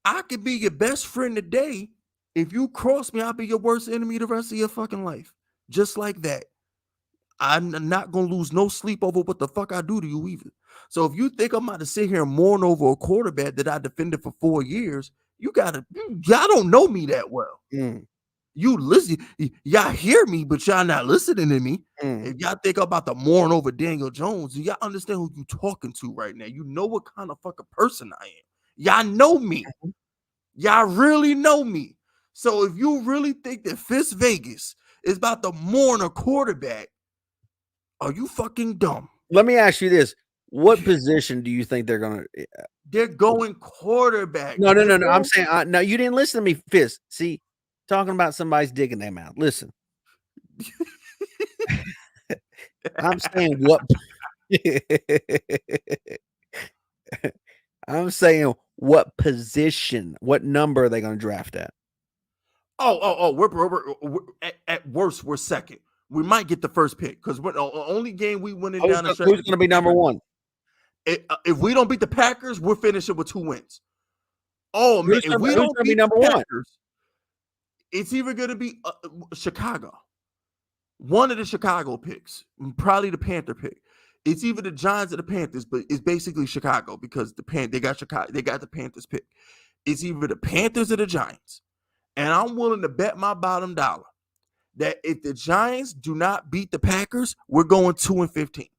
I could be your best friend today. If you cross me, I'll be your worst enemy the rest of your fucking life. Just like that. I'm not going to lose no sleep over what the fuck I do to you either. So if you think I'm about to sit here and mourn over a quarterback that I defended for 4 years, y'all don't know me that well. You listen, y'all hear me, but y'all not listening to me. If y'all think I'm about to mourn over Daniel Jones, y'all understand who you talking to right now. You know what kind of fucking person I am. Y'all know me. Y'all really know me. So if you really think that Fisk Vegas is about to mourn a quarterback, are you fucking dumb? Let me ask you this. What position do you think they're going to? They're going quarterback. No. I'm saying, no, you didn't listen to me, Fisk. See, talking about somebody's dick in their mouth. Listen. I'm saying what? I'm saying what position, what number are they going to draft at? We're at worst, we're second. We might get the first pick because we're the only game we win it down. Who's going to be number one? If we don't beat the Packers, we're finishing with 2 wins. Oh man, if we don't beat number the Packers, it's either going to be Chicago, one of the Chicago picks, probably the Panther pick. It's either the Giants or the Panthers, but it's basically Chicago because they got Chicago. They got the Panthers pick. It's either the Panthers or the Giants, and I'm willing to bet my bottom dollar that if the Giants do not beat the Packers, we're going 2-15.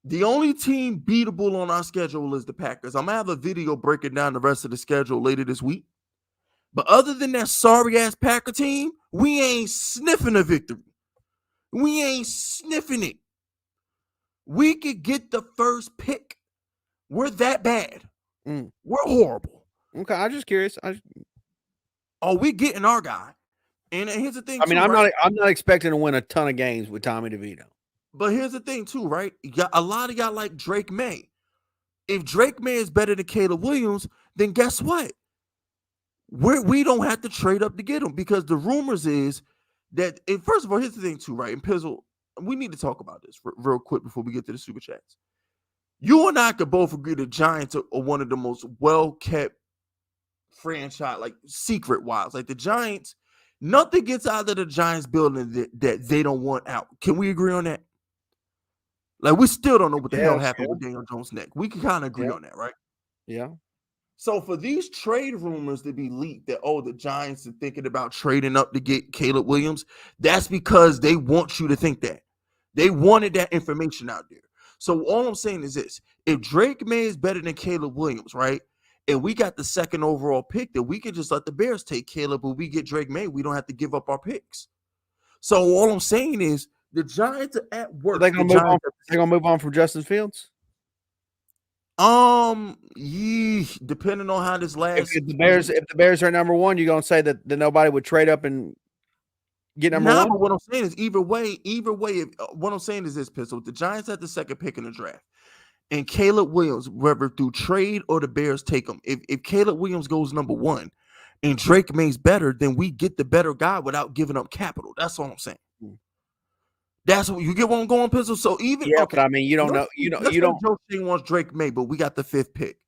The only team beatable on our schedule is the Packers. I'm gonna have a video breaking down the rest of the schedule later this week. But other than that sorry-ass Packer team, we ain't sniffing a victory. We ain't sniffing it. We could get the first pick. We're that bad. We're horrible. Okay, I'm just curious. We getting our guy. And here's the thing. I mean, I'm not expecting to win a ton of games with Tommy DeVito. But here's the thing, too, right? A lot of y'all like Drake May. If Drake May is better than Caleb Williams, then guess what? We don't have to trade up to get him because the rumors is that. And first of all, here's the thing too, right? And Pizzle, we need to talk about this real quick before we get to the super chats. You and I could both agree the Giants are one of the most well kept franchise, like secret wise. Like the Giants, nothing gets out of the Giants building that they don't want out. Can we agree on that? Like we still don't know what the hell happened with Daniel Jones' neck. We can kind of agree on that, right? Yeah. So for these trade rumors to be leaked that the Giants are thinking about trading up to get Caleb Williams, that's because they want you to think that. They wanted that information out there. So all I'm saying is this: if Drake May is better than Caleb Williams, right? And we got the second overall pick, then we could just let the Bears take Caleb, but we get Drake May. We don't have to give up our picks. So all I'm saying is the Giants are at work. They're gonna move on from Justin Fields. Depending on how this last. If the Bears are number one, you're gonna say that nobody would trade up and get number one. But what I'm saying is either way. What I'm saying is this, Pistol. The Giants had the second pick in the draft, and Caleb Williams, whether through trade or the Bears take him. If Caleb Williams goes number one, and Drake May's better, then we get the better guy without giving up capital. That's all I'm saying. That's what you get. What I'm going, Pistol. So even but I mean, you don't know. You don't. Joe Shane wants Drake May, but we got the fifth pick.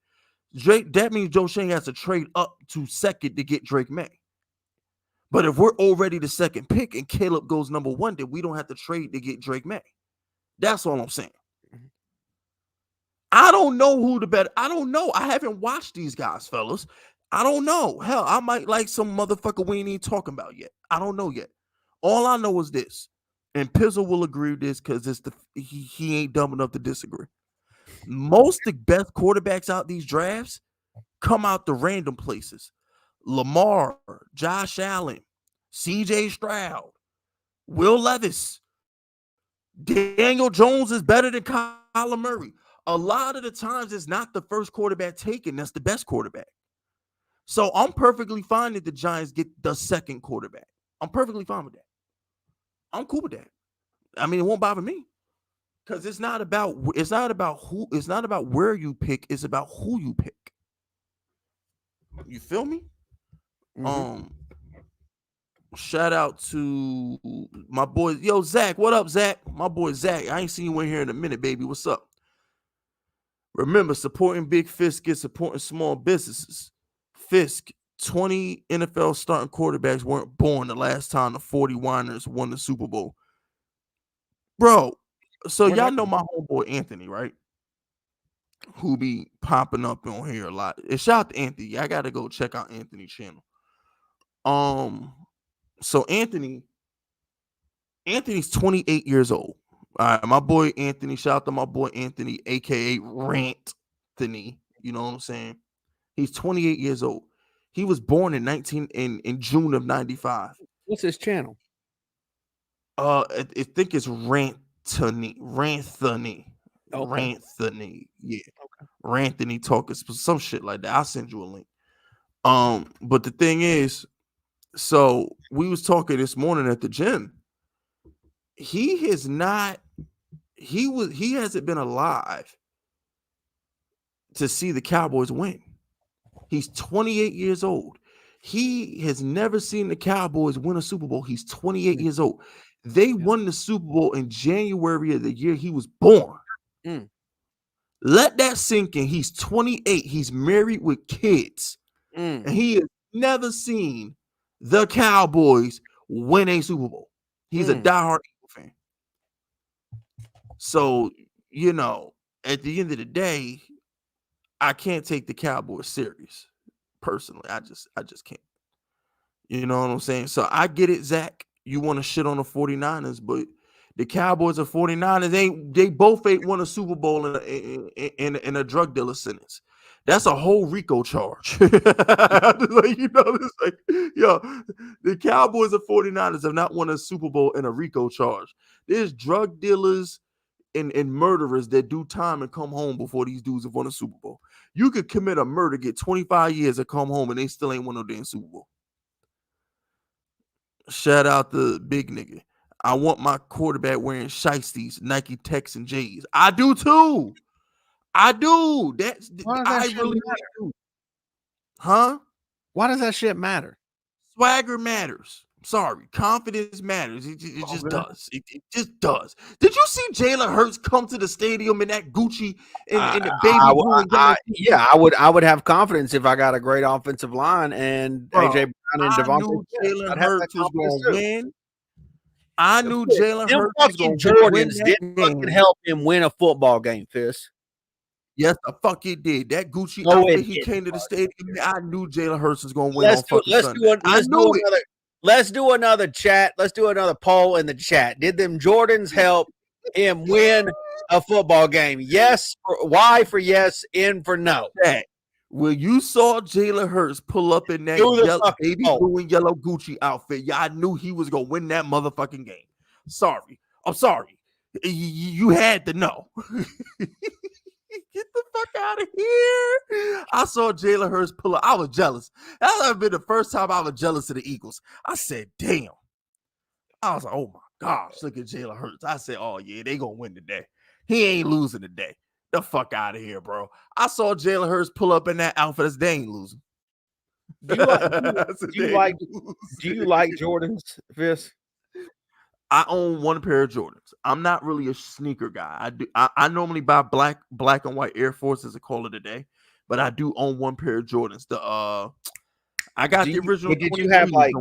Drake. That means Joe Shane has to trade up to second to get Drake May. But if we're already the second pick and Caleb goes number one, then we don't have to trade to get Drake May. That's all I'm saying. I don't know who the better. I don't know. I haven't watched these guys, fellas. I don't know. Hell, I might like some motherfucker we ain't even talking about yet. I don't know yet. All I know is this, and Pizzle will agree with this because it's he ain't dumb enough to disagree. Most of the best quarterbacks out these drafts come out the random places. Lamar, Josh Allen, CJ Stroud, Will Levis, Daniel Jones is better than Kyler Murray. A lot of the times it's not the first quarterback taken, that's the best quarterback. So I'm perfectly fine that the Giants get the second quarterback. I'm perfectly fine with that. I'm cool with that. I mean, it won't bother me. Because it's not about where you pick, it's about who you pick. You feel me? Mm-hmm. Shout out to my boy, yo, Zach. What up, Zach? My boy Zach. I ain't seen you in here in a minute, baby. What's up? Remember, supporting big Fisk is supporting small businesses. Fisk, 20 NFL starting quarterbacks weren't born the last time the 49ers won the Super Bowl. Bro, so y'all know my homeboy Anthony, right? Who be popping up on here a lot. And shout out to Anthony. I gotta go check out Anthony's channel. So Anthony's 28 years old. All right, my boy Anthony. Shout out to my boy Anthony, aka Ranthony. You know what I'm saying? He's 28 years old. He was born in June of 95. What's his channel? I think it's Ranthony. Okay. Ranthony. Yeah. Okay. Ranthony talking some shit like that. I'll send you a link. But the thing is, so we was talking this morning at the gym. He hasn't been alive to see the Cowboys win. He's 28 years old. He has never seen the Cowboys win a Super Bowl. He's 28 years old. They won the Super Bowl in January of the year he was born. Let that sink in. He's 28. He's married with kids. And he has never seen the Cowboys win a Super Bowl. He's a diehard Eagle fan. So, you know, at the end of the day, I can't take the Cowboys serious. Personally, I just can't. You know what I'm saying? So I get it, Zach. You want to shit on the 49ers, but the Cowboys and 49ers, they both ain't won a Super Bowl in a drug dealer sentence. That's a whole RICO charge. The Cowboys and 49ers have not won a Super Bowl in a RICO charge. There's drug dealers and murderers that do time and come home before these dudes have won a Super Bowl. You could commit a murder, get 25 years and come home, and they still ain't won no damn Super Bowl. Shout out to Big Nigga. I want my quarterback wearing shiesties, Nike Techs, and J's. I do too. I do. I really do. Huh? Why does that shit matter? Swagger matters. Sorry, confidence matters. It just Okay. does. It just does. Did you see Jalen Hurts come to the stadium in that Gucci in the baby blue and yellow? Yeah, I would have confidence if I got a great offensive line and Bro, AJ Brown and I Devontae knew Smith. Jalen I'd have that Hurts was confidence going to too. win. I knew Jalen Them Hurts was fucking going to win Jordans that didn't game. fucking help him win a football game, Fisk. Yes, the fuck it did. That Gucci No, outfit it he didn't, came to the bud. stadium. I knew Jalen Hurts was going to win on fucking Sunday. Let's do another chat. Let's do another poll in the chat. Did them Jordans help him win a football game? Yes. Y for yes. N for no. That when you saw Jalen Hurts pull up in that baby blue and yellow Gucci outfit, yeah, I knew he was gonna win that motherfucking game. Sorry, I'm sorry. You had to know. Get the fuck out of here. I saw Jalen Hurts pull up. I was jealous. That would have been the first time I was jealous of the Eagles. I said, damn. I was like, oh my gosh, look at Jalen Hurts. I said, oh yeah, they gonna win today. He ain't losing today. The fuck out of here, bro. I saw Jalen Hurts pull up in that outfit as they ain't losing. Do you like Jordans, Fisk? I own one pair of Jordans. I'm not really a sneaker guy. I normally buy black and white Air Forces to call it a day, but I do own one pair of Jordans. I got the original. Did you have like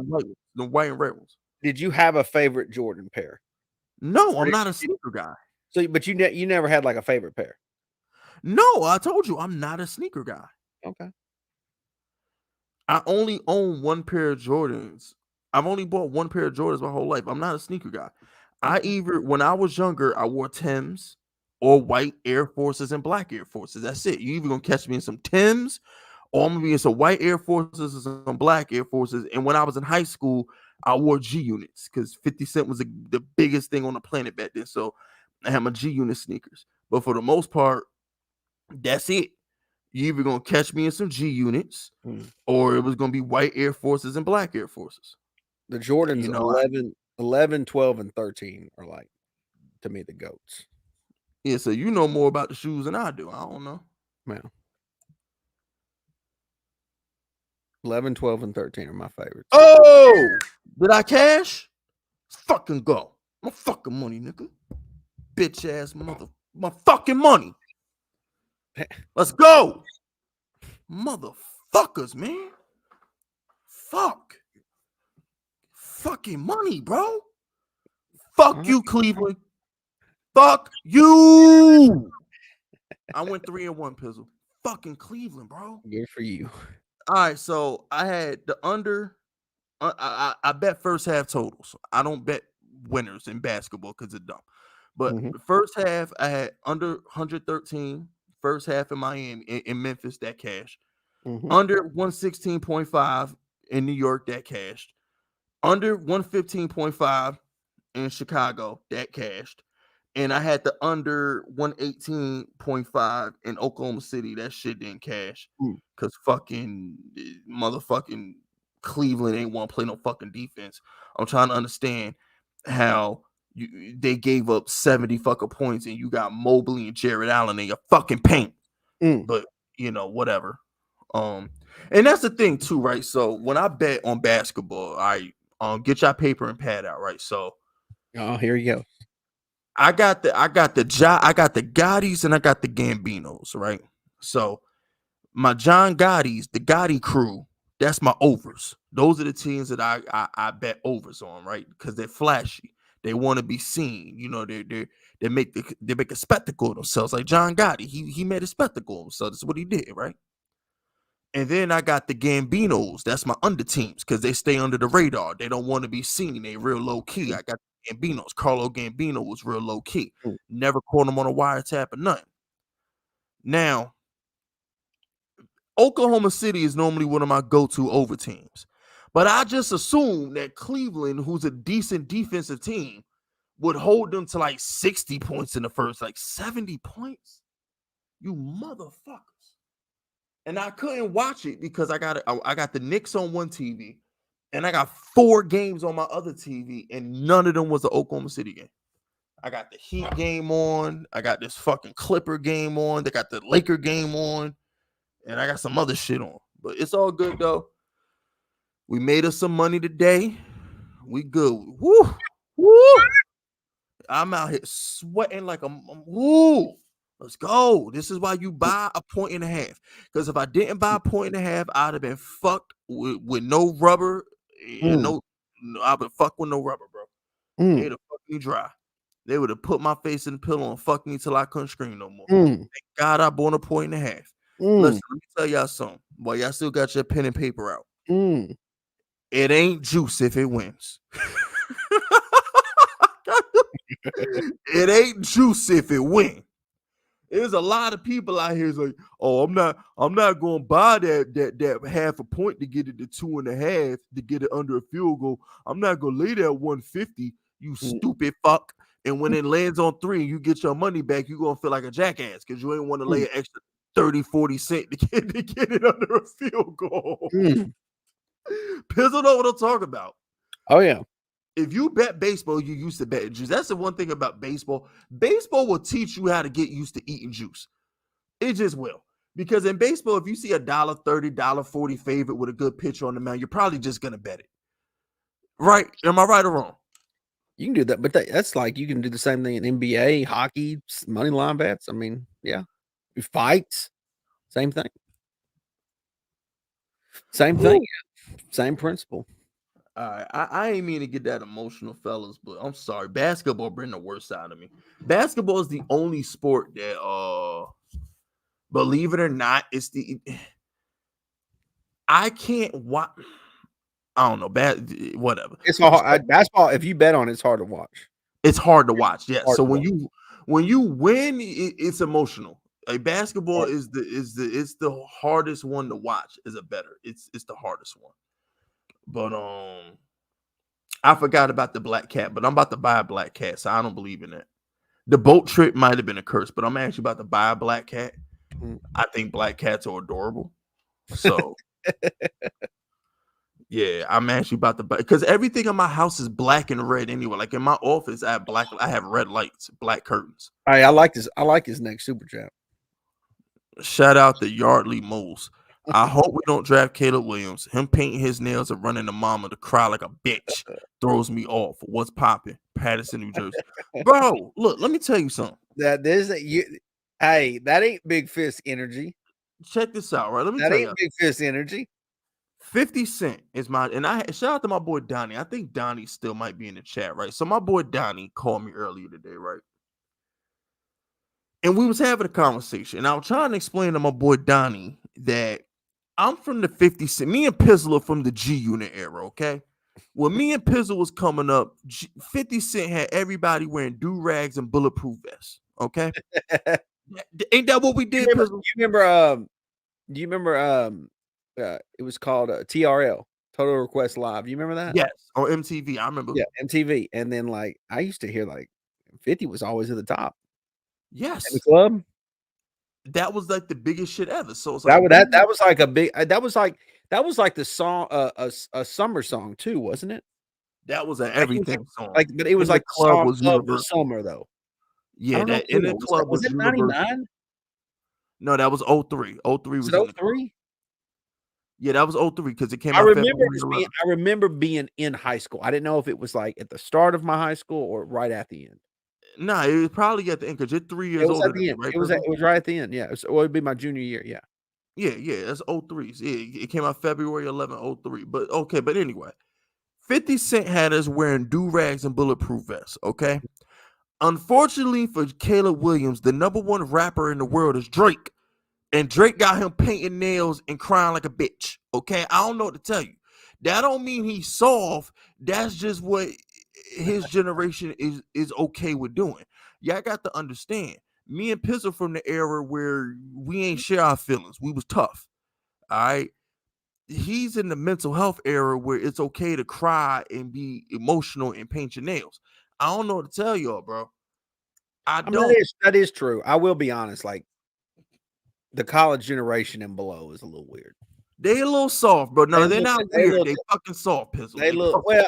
the white and red ones? Did you have a favorite Jordan pair? No, I'm not a sneaker guy. So, but you never had like a favorite pair. No, I told you I'm not a sneaker guy. Okay. I only own one pair of Jordans. I've only bought one pair of Jordans my whole life. I'm not a sneaker guy. When I was younger, I wore Timbs or white Air Forces and black Air Forces. That's it. You either gonna catch me in some Timbs or I'm gonna be in some white Air Forces or some black Air Forces. And when I was in high school, I wore G units because 50 Cent was the biggest thing on the planet back then. So I had my G unit sneakers. But for the most part, that's it. You either gonna catch me in some G units or it was gonna be white Air Forces and black Air Forces. The Jordans 11, 12, and 13 are like, to me, the GOATs. Yeah, so you know more about the shoes than I do. I don't know. Man. 11, 12, and 13 are my favorites. Oh! Did I cash? Let's fucking go. My fucking money, nigga. Bitch ass my fucking money. Let's go. Motherfuckers, man. Fuck. Fucking money, bro. Fuck you, Cleveland. Fuck you. I went 3-1, Pizzle. Fucking Cleveland, bro. Good for you. All right, so I had the under. I bet first half totals. I don't bet winners in basketball because it's dumb. But the first half, I had under 113. First half in Miami, in Memphis, that cashed. Under 116.5 in New York, that cashed. Under 115.5 in Chicago, that cashed. And I had the under 118.5 in Oklahoma City. That shit didn't cash. Because fucking motherfucking Cleveland ain't want to play no fucking defense. I'm trying to understand how they gave up 70 fucking points and you got Mobley and Jared Allen in your fucking paint. But, whatever. And that's the thing too, right? So when I bet on basketball, I get your paper and pad out, right? So here you go. I got the Gottis and I got the Gambinos, right? So my John Gottis, the Gotti crew, that's my overs. Those are the teams that I bet overs on, right? Because they're flashy. They want to be seen. They make a spectacle of themselves. Like John Gotti, he made a spectacle of himself. That's what he did, right? And then I got the Gambinos. That's my under teams because they stay under the radar. They don't want to be seen. They real low key. I got the Gambinos. Carlo Gambino was real low key. Never caught him on a wiretap or nothing. Now, Oklahoma City is normally one of my go-to over teams. But I just assume that Cleveland, who's a decent defensive team, would hold them to like 60 points in the first, like 70 points. You motherfuckers. And I couldn't watch it because I got the Knicks on one TV and I got 4 games on my other TV and none of them was the Oklahoma City game. I got the Heat game on. I got this fucking Clipper game on. They got the Laker game on. And I got some other shit on. But it's all good though. We made us some money today. We good. Woo, woo. I'm out here sweating like woo. Let's go. This is why you buy a point and a half. Because if I didn't buy a point and a half, I'd have been fucked with no rubber. And I've been fucked with no rubber, bro. They'd have fucked me dry. They would have put my face in the pillow and fucked me till I couldn't scream no more. Thank God I bought a point and a half. Listen, let me tell y'all something. Boy, y'all still got your pen and paper out. It ain't juice if it wins. It ain't juice if it wins. There's a lot of people out here like, oh, I'm not gonna buy that half a point to get it to 2.5 to get it under a field goal. I'm not gonna lay that 150, you stupid fuck. And when it lands on 3 and you get your money back, you're gonna feel like a jackass because you ain't want to lay an extra 30-40 cents to get it under a field goal. Pizzle know what I'm talking about. Oh yeah. If you bet baseball, you used to bet juice. That's the one thing about baseball. Baseball will teach you how to get used to eating juice. It just will. Because in baseball, if you see a $1.30, $1.40 favorite with a good pitcher on the mound, you're probably just going to bet it. Right? Am I right or wrong? You can do that, but that's like you can do the same thing in NBA, hockey, money line bets. I mean, yeah. Fights, same thing. Same thing. Same principle. All right, I ain't mean to get that emotional, fellas, but I'm sorry. Basketball bring the worst out of me. Basketball is the only sport that, believe it or not, I can't watch. I don't know, whatever. It's hard. Basketball, if you bet on it, it's hard to watch. It's hard to watch, yeah. So when you win, it's emotional. Like basketball is the hardest one to watch as a bettor. It's the hardest one. But I forgot about the black cat, but I'm about to buy a black cat, so I don't believe in it. The boat trip might have been a curse, but I'm actually about to buy a black cat. I think black cats are adorable. So yeah, I'm actually about to buy because everything in my house is black and red anyway. Like in my office, I have red lights, black curtains. All right, I like his next super chat. Shout out to Yardley Moles. I hope we don't draft Caleb Williams. Him painting his nails and running to mama to cry like a bitch throws me off. What's popping? Patterson, New Jersey. Bro, look, let me tell you something. Hey, that ain't Big Fisk energy. Check this out, right? Let me tell you. That ain't Big Fisk energy. 50 Cent is and I shout out to my boy Donnie. I think Donnie still might be in the chat, right? So my boy Donnie called me earlier today, right? And we was having a conversation, and I was trying to explain to my boy Donnie that I'm from the 50 Cent. Me and Pizzle are from the G Unit era, okay? When me and Pizzle was coming up, 50 Cent had everybody wearing do-rags and bulletproof vests, okay? Ain't that what we did, Pizzle? Do you remember it was called TRL, Total Request Live. You remember that? Yes, on MTV. I remember. Yeah, MTV. And then like I used to hear like 50 was always at the top. Yes. In the club. That was like the biggest shit ever. So it's like that was like a big that was like the song a summer song too, wasn't it? That was an everything song. Like, but it was like the club was of the summer though. Yeah, that in the club was it 99? No, that was 03. 03 was 03? Yeah, that was 03 because it came out. I remember being in high school. I didn't know if it was like at the start of my high school or right at the end. Nah, it was probably at the end because you're 3 years older than me, right? It was right at the end. Yeah, it would be my junior year. Yeah. Yeah, that's 03. Yeah, it came out February 11, 03. But okay, but anyway, 50 Cent had us wearing do-rags and bulletproof vests, okay? Unfortunately for Caleb Williams, the number one rapper in the world is Drake. And Drake got him painting nails and crying like a bitch, okay? I don't know what to tell you. That don't mean he's soft. That's just what his generation is okay with doing. Y'all got to understand. Me and Pizzle from the era where we ain't share our feelings. We was tough. All right. He's in the mental health era where it's okay to cry and be emotional and paint your nails. I don't know what to tell y'all, bro. I don't. That is true. I will be honest. Like the college generation and below is a little weird. They a little soft, bro. No, they're not weird. They fucking soft, Pizzle. They look well.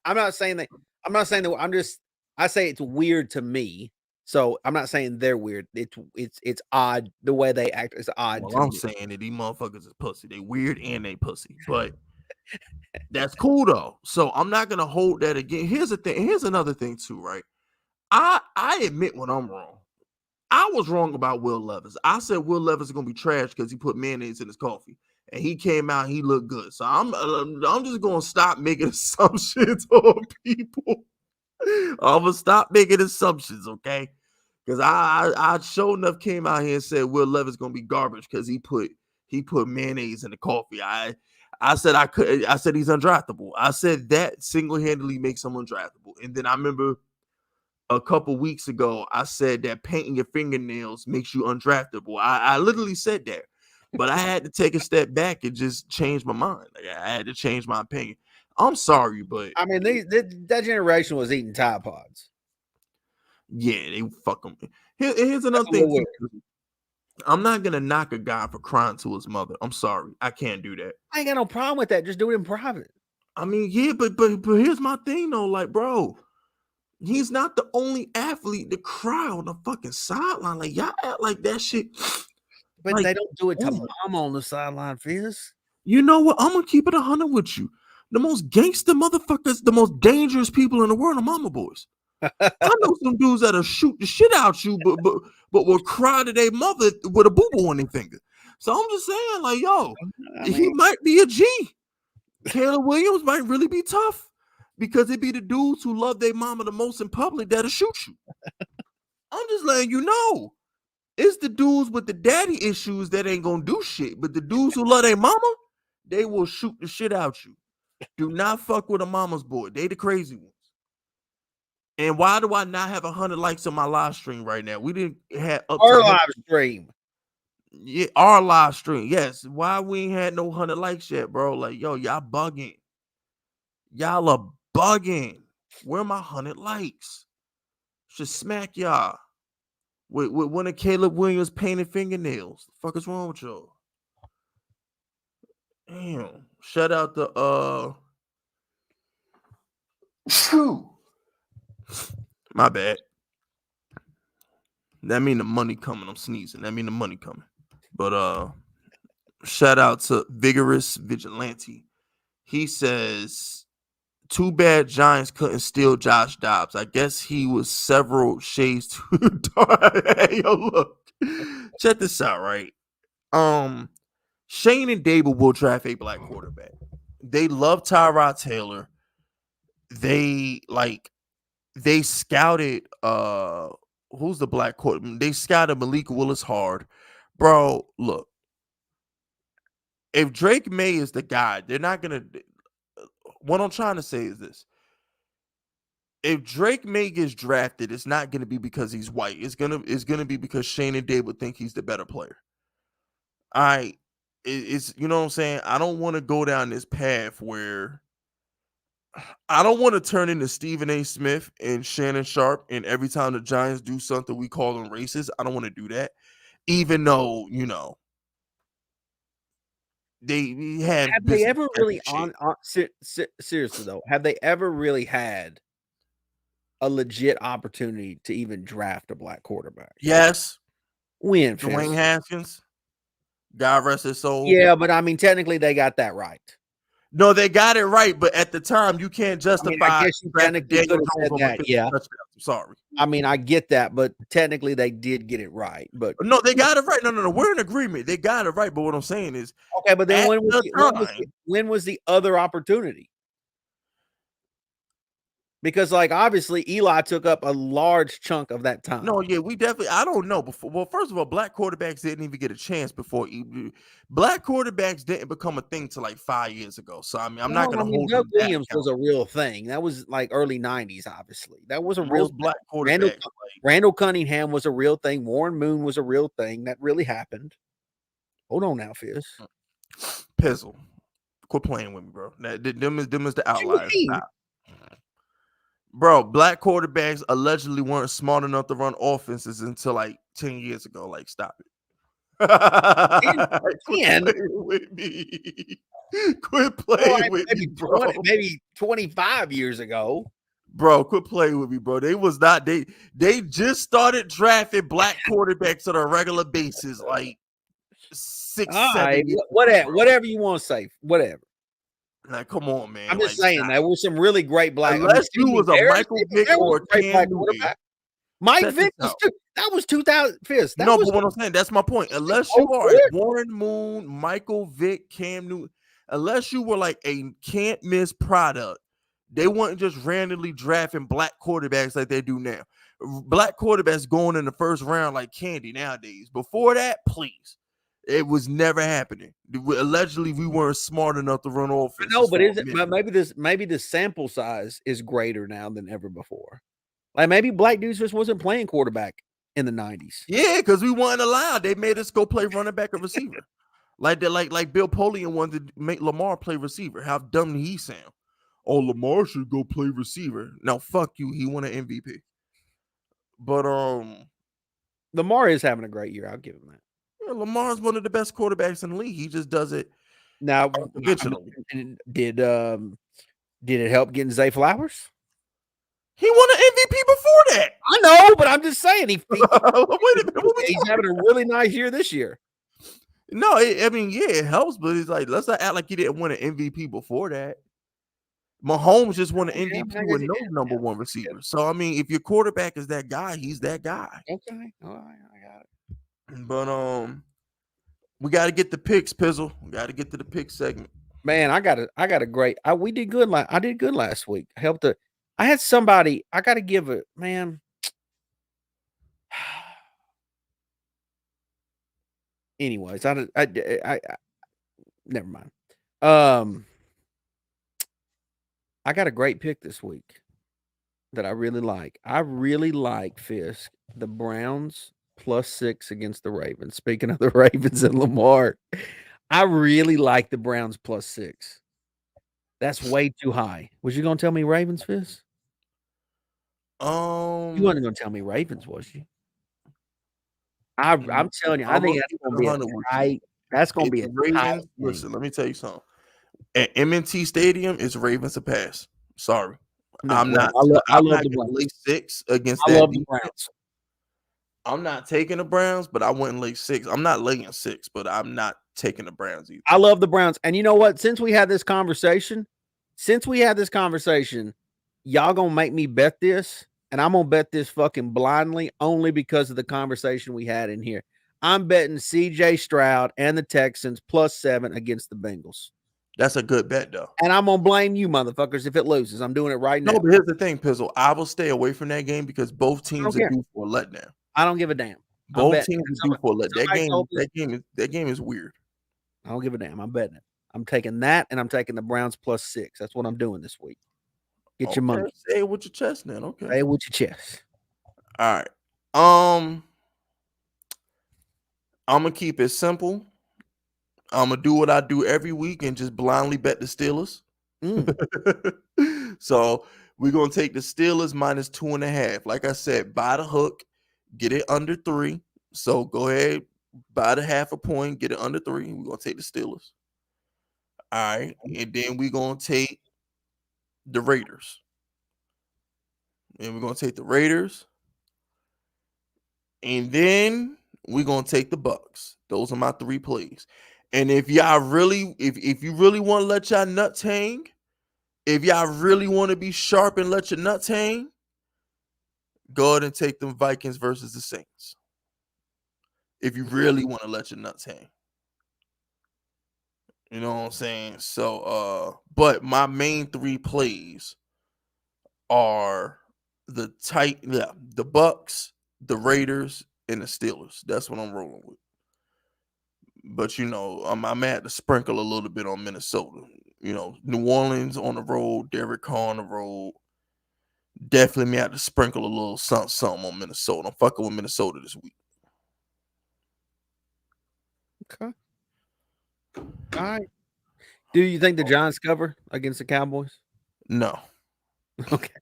I'm not saying that. I'm not saying that. I say it's weird to me. So I'm not saying they're weird. It's odd the way they act. It's odd. Well, I'm saying that these motherfuckers is pussy. They weird and they pussy. But That's cool though. So I'm not gonna hold that again. Here's the thing. Here's another thing too, right? I admit when I'm wrong. I was wrong about Will Levis. I said Will Levis is gonna be trash because he put mayonnaise in his coffee, and he came out. He looked good. So I'm just gonna stop making assumptions on people. I'm gonna stop making assumptions, okay? Because I sure enough came out here and said Will Levis gonna be garbage because he put mayonnaise in the coffee. I said I said he's undraftable. I said that single-handedly makes him undraftable. And then I remember a couple weeks ago, I said that painting your fingernails makes you undraftable. I literally said that, but I had to take a step back and just change my mind. Like, I had to change my opinion. I'm sorry, but I mean, that generation was eating Tide Pods. yeah, they fuck them. Here's another thing. I'm not gonna knock a guy for crying to his mother. I'm sorry, I can't do that. I ain't got no problem with that. Just do it in private. I mean, yeah, but here's my thing though. Like, bro, he's not the only athlete to cry on the fucking sideline. Like, y'all act like that shit. But like, they don't do it to mom on the sideline, Fizz. You know what? I'm gonna keep it 100 with you. The most gangster motherfuckers, the most dangerous people in the world are mama boys. I know some dudes that'll shoot the shit out you, but will cry to their mother with a boo-boo on their finger. So I'm just saying, like, yo, he might be a G. Caleb Williams might really be tough because it be the dudes who love their mama the most in public that'll shoot you. I'm just letting you know. It's the dudes with the daddy issues that ain't gonna do shit, but the dudes who love their mama, they will shoot the shit out you. Do not fuck with a mama's boy. They the crazy ones. And why do I not have 100 likes on my live stream right now? We didn't have our live stream. Yeah, our live stream. Yes. Why we ain't had no 100 likes yet, bro? Like, yo, y'all bugging. Y'all are bugging. Where my 100 likes? Should smack y'all. With one of Caleb Williams painted fingernails. The fuck is wrong with y'all? Damn. Shout out to my bad. That mean the money coming. I'm sneezing. That mean the money coming. But shout out to Vigorous Vigilante. He says, too bad Giants couldn't steal Josh Dobbs. I guess he was several shades too dark. Hey, yo, look. Check this out, right? Shane and Dable will draft a black quarterback. They love Tyrod Taylor. They scouted who's the black quarterback? They scouted Malik Willis hard. Bro, look. If Drake May is the guy, they're not gonna. What I'm trying to say is this: if Drake May gets drafted, it's not gonna be because he's white. It's gonna be because Shane and Dave would think he's the better player. All right, it's you know what I'm saying. I don't want to go down this path where I don't want to turn into Stephen A. Smith and Shannon Sharp, and every time the Giants do something, we call them racist. I don't want to do that, even though they have they ever really seriously though? Have they ever really had a legit opportunity to even draft a black quarterback? Yes. When Dwayne Haskins, God rest his soul. Yeah, but I mean, technically, they got that right. No, they got it right, but at the time, you can't justify. I guess you technically could have said that. Yeah, I'm sorry. I mean, I get that, but technically, they did get it right. But no, they got it right. No, we're in agreement. They got it right. But what I'm saying is, okay. But then when was the other opportunity? Because, like, obviously, Eli took up a large chunk of that time. No, yeah, we definitely. I don't know before. Well, first of all, black quarterbacks didn't even get a chance before. Black quarterbacks didn't become a thing till like 5 years ago. So I mean, I'm not going to hold. Doug Williams was a real thing. That was like early '90s. Obviously, that was a real black quarterback. Randall Cunningham was a real thing. Warren Moon was a real thing. That really happened. Hold on now, Fizz. Pizzle, quit playing with me, bro. Them is the outliers. Bro, black quarterbacks allegedly weren't smart enough to run offenses until like 10 years ago. Like, stop it. Quit playing with me. Quit playing with me, bro. Maybe 25 years ago. Bro, quit playing with me, bro. They was not. They just started drafting black quarterbacks on a regular basis, like 6, 7 years. Whatever you want to say, whatever. Like, come on, man. I'm just Like, saying there were some really great black. unless you was a Michael Vick there was or a great Cam black Newton. quarterback. Mike Check Vick this was out. that was 2000 Fisk. That No, was but what I'm saying, that's my point. Unless you are a Warren Moon, Michael Vick, Cam Newton, unless you were like a can't miss product, they weren't just randomly drafting black quarterbacks like they do now. Black quarterbacks going in the first round like candy nowadays. Before that, please. It was never happening. Allegedly, we weren't smart enough to run offense. No, but maybe the sample size is greater now than ever before. Like maybe black dudes just wasn't playing quarterback in the 90s. Yeah, because we weren't allowed. They made us go play running back or receiver. Like Bill Polian wanted to make Lamar play receiver. How dumb did he sound? Oh, Lamar should go play receiver. No, fuck you. He won an MVP. But Lamar is having a great year. I'll give him that. Yeah, Lamar's one of the best quarterbacks in the league. He just does it now. Did it help getting Zay Flowers? He won an MVP before that. I know, but I'm just saying he's Wait a minute. He's having a really nice year this year. No, it helps, but it's like let's not act like he didn't win an MVP before that. Mahomes just won an MVP with no number one receiver. So I mean, if your quarterback is that guy, he's that guy. Okay, all right, I got it. But we got to get the picks, Pizzle. We got to get to the pick segment. Man, I got a great. We did good. I did good last week. I had somebody. I got to give it, man. Anyways, I never mind. I got a great pick this week that I really like. I really like Fisk, the Browns +6 against the Ravens. Speaking of the Ravens and Lamar, I really like the Browns +6. That's way too high. Was you gonna tell me Ravens, Fisk? You wasn't gonna tell me Ravens, was you? I'm telling you, I think that's gonna be tight. That's gonna be a Ravens. Listen, let me tell you something. At M&T Stadium, it's Ravens a pass. Sorry, no, I'm not. I love the Browns. Lay 6 against that. I love the Browns. I'm not taking the Browns, but I went and lay 6. I'm not laying 6, but I'm not taking the Browns either. I love the Browns, and you know what? Since we had this conversation, y'all gonna make me bet this. And I'm going to bet this fucking blindly only because of the conversation we had in here. I'm betting CJ Stroud and the Texans +7 against the Bengals. That's a good bet, though. And I'm going to blame you, motherfuckers, if it loses. I'm doing it right now. No, but here's the thing, Pizzle. I will stay away from that game because both teams are due for a letdown. I don't give a damn. Both teams are due for a letdown. That game is weird. I don't give a damn. I'm betting it. I'm taking that, and I'm taking the Browns +6. That's what I'm doing this week. Get your money. Say it with your chest, then. Okay. Say it with your chest. All right. I'm gonna keep it simple. I'm gonna do what I do every week and just blindly bet the Steelers. So we're gonna take the Steelers -2.5. Like I said, buy the hook, get it under 3. So go ahead, buy the half a point, get it under 3. We're gonna take the Steelers. All right, and then we're gonna take the Raiders. And we're going to take the Raiders. And then we're going to take the Bucks. Those are my 3 plays. And if y'all really, if you really want to let y'all nuts hang, if y'all really want to be sharp and let your nuts hang, go ahead and take them Vikings versus the Saints. If you really want to let your nuts hang. You know what I'm saying? So, but my main 3 plays are the Bucks, the Raiders, and the Steelers. That's what I'm rolling with. But you know, I'm at to sprinkle a little bit on Minnesota. You know, New Orleans on the road, Derek Carr on the road. Definitely me have to sprinkle a little something on Minnesota. I'm fucking with Minnesota this week. Okay. All right. Do you think the Giants cover against the Cowboys? No. Okay.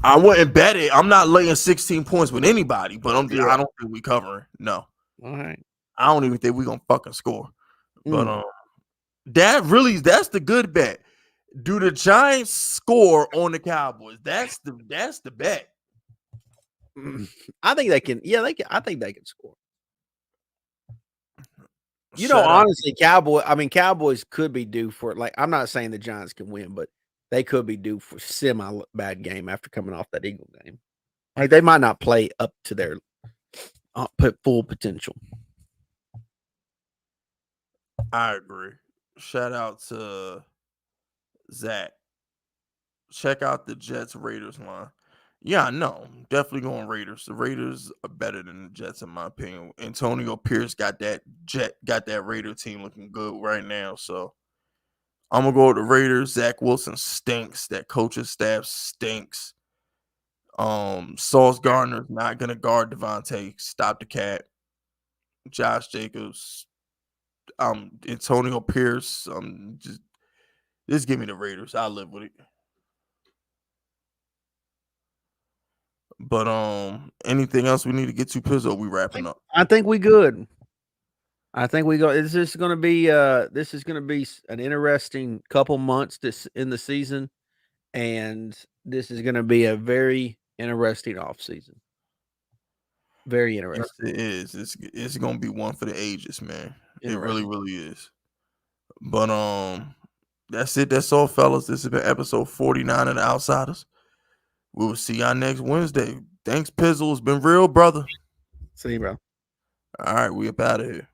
I wouldn't bet it. I'm not laying 16 points with anybody, but I don't think we covering. No. All right. I don't even think we're gonna fucking score. But that's the good bet. Do the Giants score on the Cowboys? That's the bet. I think they can. Yeah, they can. I think they can score. You know, Shout out. honestly, Cowboys could be due for it. Like, I'm not saying the Giants can win, but they could be due for semi bad game after coming off that Eagle game. Like, they might not play up to their full potential. I agree. Shout out to Zach. Check out the Jets Raiders line. Yeah, no, definitely going Raiders. The Raiders are better than the Jets in my opinion. Antonio Pierce got that Raider team looking good right now. So I'm gonna go with the Raiders. Zach Wilson stinks. That coaching staff stinks. Sauce Gardner's not gonna guard Devontae. Stop the cat. Josh Jacobs. Antonio Pierce. Just give me the Raiders. I'll live with it. But anything else we need to get to, Pizzo? We wrapping up. I think we good. I think we go. This is going to be an interesting couple months in the season, and this is going to be a very interesting off season. Very interesting. Yes, it is. It's gonna be one for the ages, man. It really, really is. But that's it. That's all, fellas. This has been episode 49 of the Outsiders. We will see y'all next Wednesday. Thanks, Pizzle. It's been real, brother. See you, bro. All right, we up out of here.